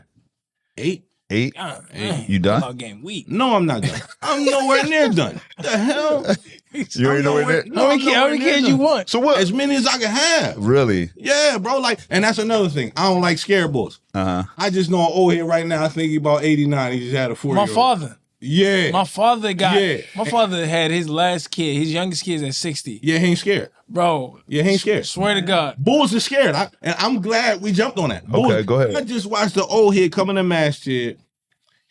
[SPEAKER 3] 8.
[SPEAKER 4] 8?
[SPEAKER 2] Man,
[SPEAKER 4] You done?
[SPEAKER 2] About getting weak.
[SPEAKER 3] No, I'm not done. I'm nowhere near done. The hell?
[SPEAKER 4] You ain't nowhere near.
[SPEAKER 3] No, I'm
[SPEAKER 2] How
[SPEAKER 3] nowhere
[SPEAKER 2] many
[SPEAKER 3] near
[SPEAKER 2] kids
[SPEAKER 3] done.
[SPEAKER 2] you want?
[SPEAKER 4] So what?
[SPEAKER 3] As many as I can have.
[SPEAKER 4] Really?
[SPEAKER 3] Yeah, bro. Like, and that's another thing. I don't like scare boys. I just know an old head right now. I think he about 89. He just had a 4-year-old.
[SPEAKER 2] My father.
[SPEAKER 3] Yeah.
[SPEAKER 2] My father got.
[SPEAKER 3] Yeah.
[SPEAKER 2] My father had his last kid. His youngest kid is at 60.
[SPEAKER 3] Yeah, he ain't scared.
[SPEAKER 2] Bro.
[SPEAKER 3] Yeah, he ain't scared.
[SPEAKER 2] Swear to God.
[SPEAKER 3] Bulls are scared. And I'm glad we jumped on that. Bulls,
[SPEAKER 4] Okay, go ahead.
[SPEAKER 3] I just watched the old head come in the masjid.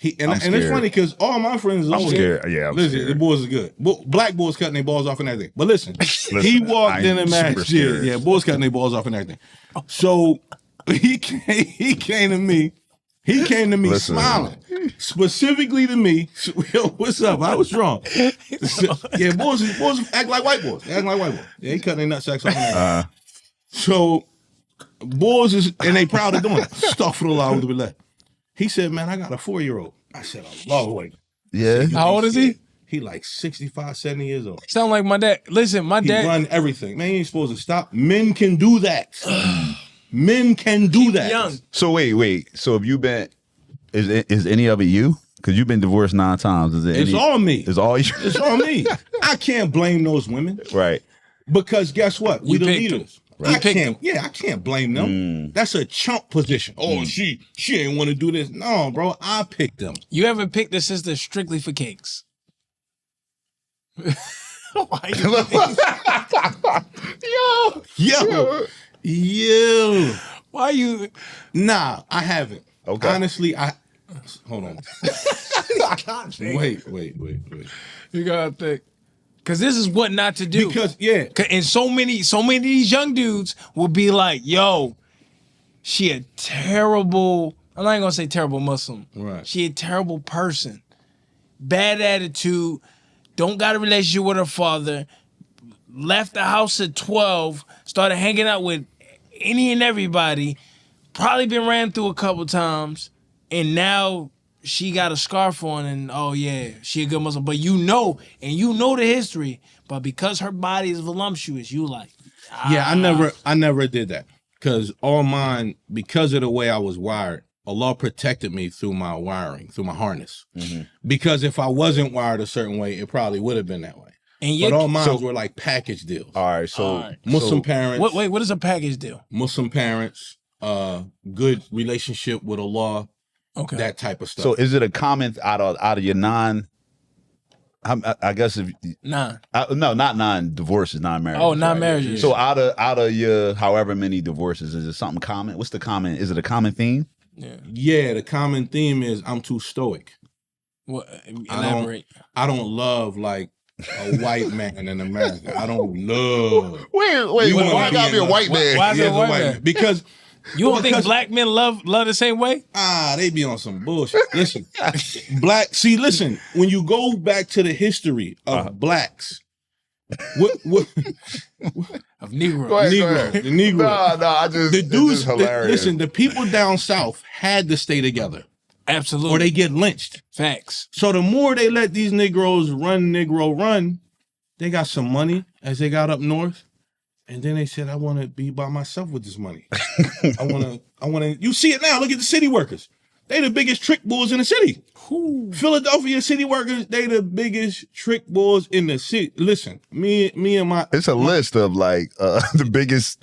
[SPEAKER 3] And it's
[SPEAKER 4] scared.
[SPEAKER 3] funny because all my friends is
[SPEAKER 4] I'm
[SPEAKER 3] old
[SPEAKER 4] scared.
[SPEAKER 3] head.
[SPEAKER 4] Yeah, I'm
[SPEAKER 3] listen,
[SPEAKER 4] scared.
[SPEAKER 3] the boys are good. Black boys cutting their balls off and everything. But listen, he walked in the
[SPEAKER 4] I'm super
[SPEAKER 3] masjid.
[SPEAKER 4] scared.
[SPEAKER 3] Yeah, boys cutting their balls off and everything. So he came to me. He came to me
[SPEAKER 4] Listen.
[SPEAKER 3] smiling. Specifically to me. Yo, what's up? I was wrong. Yeah, boys act like white boys. They act like white boys. Yeah, he cutting their nutsacks off and everything. So boys is, and they proud of doing it. Astaghfirullah with the He said, man, I got a 4-year-old. I said, Allah way.
[SPEAKER 4] Yeah.
[SPEAKER 2] How old is he?
[SPEAKER 3] He like 65, 70 years old.
[SPEAKER 2] Sound like my dad. Listen, my
[SPEAKER 3] He
[SPEAKER 2] dad.
[SPEAKER 3] run everything. Man, he ain't supposed to stop. Men can do that. Men can do that.
[SPEAKER 2] Young.
[SPEAKER 4] So wait. So have you been? Is any of it you? Because you've been divorced 9 times. Is it?
[SPEAKER 3] It's all me.
[SPEAKER 4] It's all you.
[SPEAKER 3] It's all me. I can't blame those women.
[SPEAKER 4] Right.
[SPEAKER 3] Because guess what? We
[SPEAKER 2] You
[SPEAKER 3] the
[SPEAKER 2] picked them.
[SPEAKER 3] leaders.
[SPEAKER 2] You picked them.
[SPEAKER 3] I can't blame them. That's a chump position. Oh, she ain't want to do this. No, bro, I picked them.
[SPEAKER 2] You ever picked a sister strictly for cakes? Why
[SPEAKER 3] Yo.
[SPEAKER 2] Why you?
[SPEAKER 3] Nah, I haven't.
[SPEAKER 4] Okay.
[SPEAKER 3] Honestly, hold on. Wait.
[SPEAKER 2] You gotta think. Cause this is what not to do.
[SPEAKER 3] Because yeah,
[SPEAKER 2] And so many of these young dudes will be like, yo, she a terrible, I'm not even gonna say terrible Muslim.
[SPEAKER 3] Right.
[SPEAKER 2] She a terrible person. Bad attitude, don't got a relationship with her father, left the house at 12, started hanging out with any and everybody, probably been ran through a couple times, and now she got a scarf on, and oh yeah, she a good Muslim. But you know the history. But because her body is voluptuous, you like,
[SPEAKER 3] yeah. I never did that because all mine, because of the way I was wired, Allah protected me through my wiring, through my harness. Because if I wasn't wired a certain way, it probably would have been that way.
[SPEAKER 2] and
[SPEAKER 3] But all mine were like package deals.
[SPEAKER 4] All right. So
[SPEAKER 3] Muslim parents.
[SPEAKER 2] what is a package deal?
[SPEAKER 3] Muslim parents, good relationship with Allah,
[SPEAKER 2] Okay.
[SPEAKER 3] that type of stuff.
[SPEAKER 4] So is it a comment out of your 9? I guess if
[SPEAKER 2] Nah.
[SPEAKER 4] no, not 9 divorces, 9 marriages.
[SPEAKER 2] Oh, 9 marriages.
[SPEAKER 4] So out of your however many divorces, is it something common? What's the common? Is it a common theme?
[SPEAKER 3] Yeah, the common theme is I'm too stoic.
[SPEAKER 2] What, elaborate.
[SPEAKER 3] I don't love like a white man in America. I don't love.
[SPEAKER 4] Wait,
[SPEAKER 3] You wanna
[SPEAKER 4] why gotta be a white man?
[SPEAKER 2] Why is
[SPEAKER 3] Yeah,
[SPEAKER 2] it
[SPEAKER 3] the
[SPEAKER 2] white
[SPEAKER 3] white
[SPEAKER 2] man?
[SPEAKER 3] man. Because
[SPEAKER 2] You don't think black men love the same way?
[SPEAKER 3] they be on some bullshit. Listen, listen, when you go back to the history of blacks, what
[SPEAKER 2] Of Negro.
[SPEAKER 4] Go ahead.
[SPEAKER 3] the Negro.
[SPEAKER 4] No, I just
[SPEAKER 3] The
[SPEAKER 4] it's
[SPEAKER 3] dudes,
[SPEAKER 4] just hilarious.
[SPEAKER 3] listen, the people down south had to stay together
[SPEAKER 2] Absolutely.
[SPEAKER 3] or they get lynched.
[SPEAKER 2] Facts.
[SPEAKER 3] So the more they let these Negroes run, they got some money as they got up north. And then they said, I want to be by myself with this money. I want to, you see it now. Look at the city workers. They the biggest trick bulls in the city. Philadelphia city workers, they the biggest trick bulls in the city. Listen, me and my...
[SPEAKER 4] It's a list of like the biggest.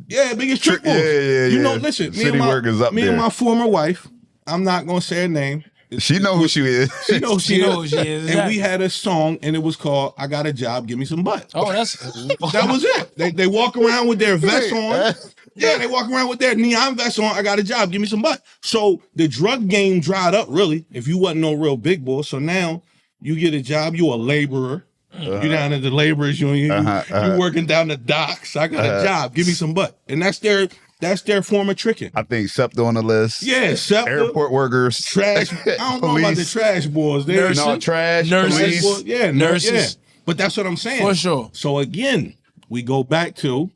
[SPEAKER 3] biggest trick bulls.
[SPEAKER 4] Yeah.
[SPEAKER 3] You know, listen,
[SPEAKER 4] City workers up
[SPEAKER 3] me
[SPEAKER 4] there.
[SPEAKER 3] and my former wife, I'm not going to say her name,
[SPEAKER 4] She know who she is.
[SPEAKER 3] She know
[SPEAKER 2] She knows she is.
[SPEAKER 3] And we had a song, and it was called "I Got a Job, Give Me Some Butt."
[SPEAKER 2] Oh, that's
[SPEAKER 3] That was it. They walk around with their vest on. Yeah, they walk around with their neon vest on. I got a job, give me some butt. So the drug game dried up, really, if you wasn't no real big boy. So now you get a job, you a laborer. You down at the laborers union. You working down the docks. I got a job, give me some butt. And that's their form of tricking.
[SPEAKER 4] I think SEPTA on the list.
[SPEAKER 3] Yeah, SEPTA.
[SPEAKER 4] Airport workers.
[SPEAKER 3] Trash. I don't know about the trash boys.
[SPEAKER 4] Trash.
[SPEAKER 2] Nurses.
[SPEAKER 3] Boys. Yeah,
[SPEAKER 2] Nurses.
[SPEAKER 3] Yeah. But that's what I'm saying.
[SPEAKER 2] For sure.
[SPEAKER 3] So again, we go back to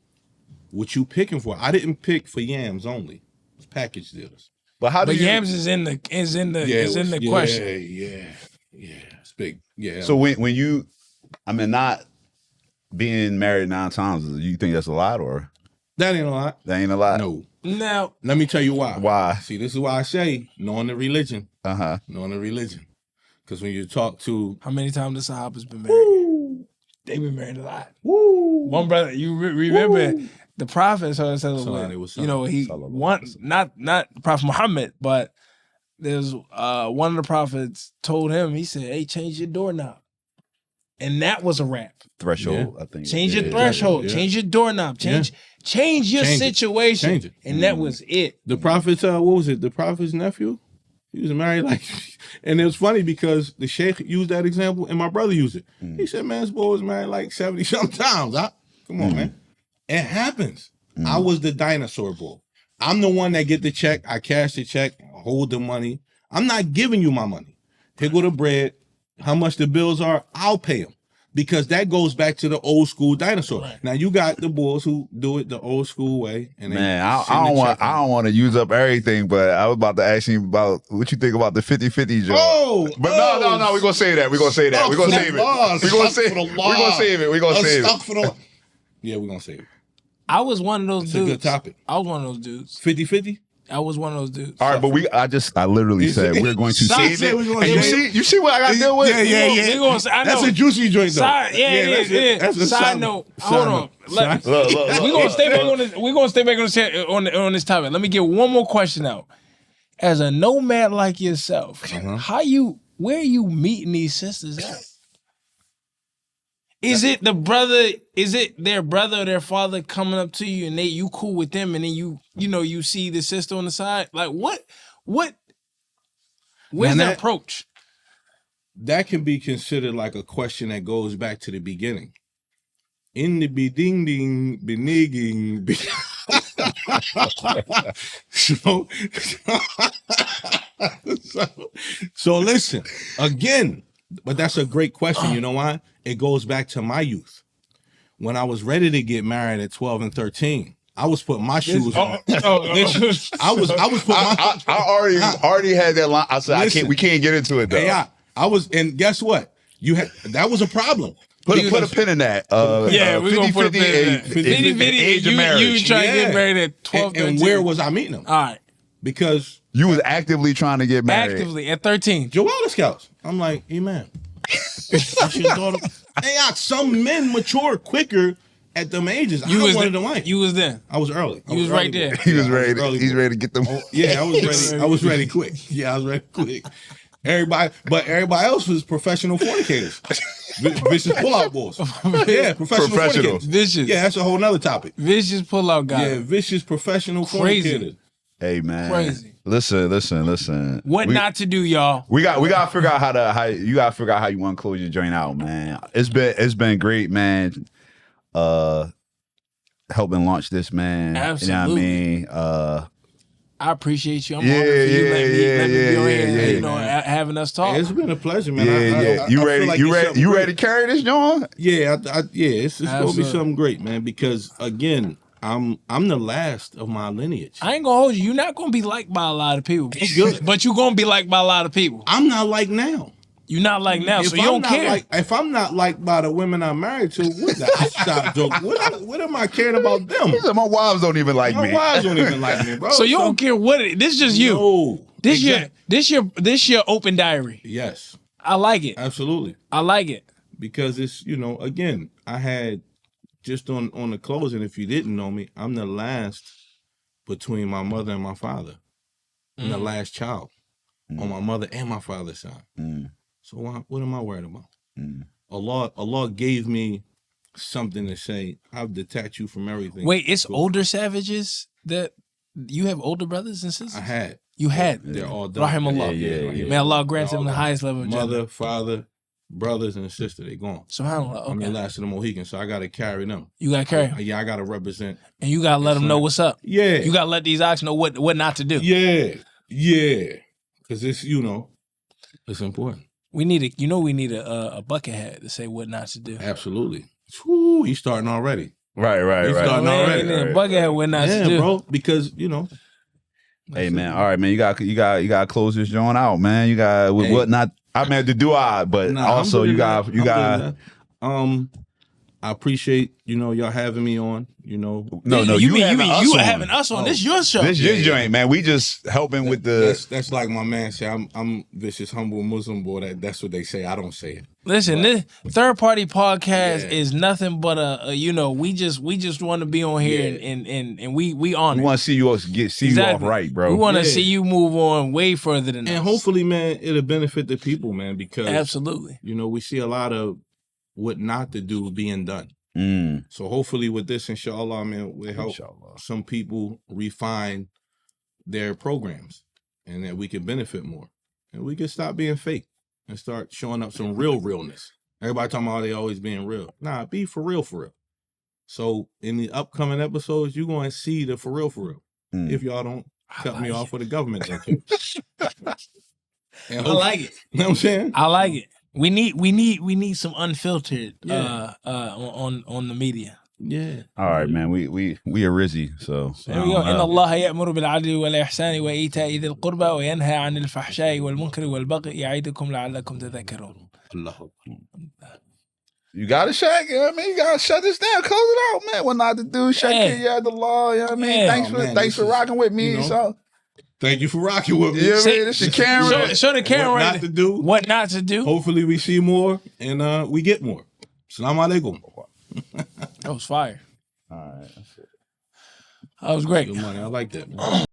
[SPEAKER 3] what you picking for. I didn't pick for yams only. It's package deals.
[SPEAKER 4] But how do you?
[SPEAKER 2] yams is in the question.
[SPEAKER 3] Yeah. It's big. Yeah.
[SPEAKER 4] So when you, I mean, not being married 9 times, you think that's a lot, or
[SPEAKER 3] that ain't a lot?
[SPEAKER 4] That ain't a lot.
[SPEAKER 3] No.
[SPEAKER 2] Now
[SPEAKER 3] let me tell you why.
[SPEAKER 4] Why?
[SPEAKER 3] See, this is why I say knowing the religion. Knowing the religion. Because when you talk to
[SPEAKER 2] how many times the Sahabas been married? They been married a lot. One brother, you remember the Prophet he not Prophet Muhammad, but there's one of the prophets told him, he said, "Hey, change your doorknob," and that was a wrap.
[SPEAKER 4] Threshold, I think.
[SPEAKER 2] Change your threshold, change your doorknob, change your situation,
[SPEAKER 3] change it.
[SPEAKER 2] And that was it.
[SPEAKER 3] The prophet's what was it? The prophet's nephew. He was married and it was funny because the sheikh used that example and my brother used it. He said, "Man, this boy was married like 70-something times. Come on, man. It happens." I was the dinosaur boy. I'm the one that get the check. I cash the check, hold the money. I'm not giving you my money. Here go the bread. How much the bills are, I'll pay them. Because that goes back to the old school dinosaur. Right. Now you got the boys who do it the old school way. And
[SPEAKER 4] man, I don't want to use up everything, but I was about to ask you about what you think about the 50-50 joke. No, we're gonna say that. We're gonna say that. We're gonna save it. We're gonna save it. We're gonna save it. We're gonna save it.
[SPEAKER 3] Yeah, we're gonna save it.
[SPEAKER 2] I was one of those dudes.
[SPEAKER 3] It's a good topic.
[SPEAKER 2] I was one of those dudes.
[SPEAKER 3] 50-50?
[SPEAKER 2] I was one of those dudes.
[SPEAKER 4] All right, but I literally said we're going to save it. And you see what I got to deal with?
[SPEAKER 3] Yeah. That's a juicy joint, though.
[SPEAKER 2] It is. That's a side note. Hold on. We're gonna stay back on this. We're gonna stay back on this topic. Let me get one more question out. As a nomad like yourself, where are you meeting these sisters at? Is it the brother? Is it their brother or their father coming up to you and you cool with them, and then you see the sister on the side? Like what? Where's the approach?
[SPEAKER 3] That can be considered like a question that goes back to the beginning. In the beginning. So listen again. But that's a great question. You know why? It goes back to my youth. When I was ready to get married at 12 and 13, I was putting my shoes on. I was putting
[SPEAKER 4] I already had that line. I said, we can't get into it though.
[SPEAKER 3] Yeah, I was, and guess what? That was a problem.
[SPEAKER 4] Put a pin in that.
[SPEAKER 2] We're going to put a pin in that. 50-50
[SPEAKER 4] age of marriage.
[SPEAKER 2] You trying to get married at 12, 13.
[SPEAKER 3] And where was I meeting them?
[SPEAKER 2] All right.
[SPEAKER 3] Because
[SPEAKER 4] you was actively trying to get married.
[SPEAKER 2] Actively at 13.
[SPEAKER 3] Joanna Scouts. I'm like, hey man. Some men mature quicker at them ages. I wanted to like.
[SPEAKER 2] You was there.
[SPEAKER 3] I was early.
[SPEAKER 2] You was right there.
[SPEAKER 4] He was ready. He's ready to get them.
[SPEAKER 3] Yeah, I was ready. I was ready quick. Yeah, I was ready quick. Everybody else was professional fornicators. Vicious pullout boys. Yeah, professional fornicators.
[SPEAKER 2] Vicious.
[SPEAKER 3] Yeah, that's a whole nother topic.
[SPEAKER 2] Vicious pullout guy.
[SPEAKER 3] Yeah, vicious professional fornicators.
[SPEAKER 4] Hey man,
[SPEAKER 2] crazy.
[SPEAKER 4] Listen.
[SPEAKER 2] What not to do, y'all?
[SPEAKER 4] We gotta figure out how you want to close your joint out, man. It's been great, man. Helping launch this, man.
[SPEAKER 2] Absolutely.
[SPEAKER 4] You know what I mean?
[SPEAKER 2] I appreciate you. I'm honored for you letting me be on here, having us talk.
[SPEAKER 3] It's been a pleasure, man.
[SPEAKER 4] You ready to carry this, John?
[SPEAKER 3] Yeah, it's gonna be something great, man. Because again, I'm the last of my lineage.
[SPEAKER 2] I ain't gonna hold you. You're not gonna be liked by a lot of people. But you're gonna be liked by a lot of people.
[SPEAKER 3] I'm not like now.
[SPEAKER 2] You're not like now, so you don't care.
[SPEAKER 3] If I'm not liked by the women I'm married to, what am I caring about them?
[SPEAKER 4] My wives don't even like me.
[SPEAKER 3] My wives don't even like me, bro.
[SPEAKER 2] So you don't care what this is just you.
[SPEAKER 3] No.
[SPEAKER 2] This your open diary.
[SPEAKER 3] Yes.
[SPEAKER 2] I like it.
[SPEAKER 3] Absolutely.
[SPEAKER 2] I like it.
[SPEAKER 3] Because it's, again, I had just on the closing, if you didn't know me, I'm the last between my mother and my father. I'm the last child. on my mother and my father's side. So what am I worried about? Allah gave me something to say. I've detached you from everything.
[SPEAKER 2] Wait, it's older savages that you have older brothers and sisters?
[SPEAKER 3] I had.
[SPEAKER 2] You had.
[SPEAKER 3] They're all done.
[SPEAKER 2] Rahimallah. May Allah grant them the highest level of
[SPEAKER 3] Mother,
[SPEAKER 2] Jannah.
[SPEAKER 3] father, brothers, and sister, they gone.
[SPEAKER 2] SubhanAllah. Okay.
[SPEAKER 3] I'm the last of the Mohicans, so I got to carry them.
[SPEAKER 2] You got to carry them?
[SPEAKER 3] Yeah, I got to represent.
[SPEAKER 2] And you got to let them know what's up.
[SPEAKER 3] Yeah.
[SPEAKER 2] You got to let these ox know what not to do.
[SPEAKER 3] Yeah. Because it's, it's important.
[SPEAKER 2] We need a bucket hat to say what not to do.
[SPEAKER 3] Absolutely. Woo, he's starting already.
[SPEAKER 4] Right.
[SPEAKER 3] He's starting already.
[SPEAKER 2] A bucket hat what not to do.
[SPEAKER 3] Yeah, bro, because,
[SPEAKER 4] Hey, man. All right, man. You got to close this joint out, man. You got what not. I mean, the dua, but also you got.
[SPEAKER 3] I appreciate y'all having me on.
[SPEAKER 2] No, you having us on. This your show.
[SPEAKER 4] This your joint, man. We just helping with the.
[SPEAKER 3] That's like my man say. I'm vicious, humble Muslim boy. That's what they say. I don't say it.
[SPEAKER 2] Listen, this third party podcast is nothing but we just want to be on here and we on.
[SPEAKER 4] We want to see you off right, bro.
[SPEAKER 2] We want to see you move on way further than
[SPEAKER 3] and
[SPEAKER 2] us.
[SPEAKER 3] Hopefully, man, it'll benefit the people, man, because
[SPEAKER 2] absolutely,
[SPEAKER 3] we see a lot of what not to do being done. So hopefully with this, inshallah, man, we'll help some people refine their programs and that we can benefit more. And we can stop being fake and start showing up some realness. Everybody talking about they always being real. Nah, be for real. So in the upcoming episodes, you're going to see the for real. If y'all don't cut me off with the government.
[SPEAKER 2] I like it.
[SPEAKER 3] You know what I'm saying?
[SPEAKER 2] I like it. We need some unfiltered on the media.
[SPEAKER 3] Yeah.
[SPEAKER 4] All right, man. We are Rizzy, so
[SPEAKER 2] there we go. إن الله يأمر بالعدل والإحسان وإيتاء ذي القربى وينهى عن الفحشاء والمنكر والبغي يعظكم لعلكم تذكرون.
[SPEAKER 4] You gotta shut. You know what I mean? You gotta shut this down. Close it out, man. What not to do? Shakir Yadullah. You know what I mean? Thanks for rocking with me. So.
[SPEAKER 3] Thank you for rocking with me.
[SPEAKER 4] Yeah, man, this is camera.
[SPEAKER 2] Show the camera.
[SPEAKER 3] What not to do.
[SPEAKER 2] What not to do.
[SPEAKER 3] Hopefully we see more and we get more. Assalamu alaikum.
[SPEAKER 2] That was fire.
[SPEAKER 4] All right. That's it.
[SPEAKER 2] That was great.
[SPEAKER 3] Good money. I like that, man.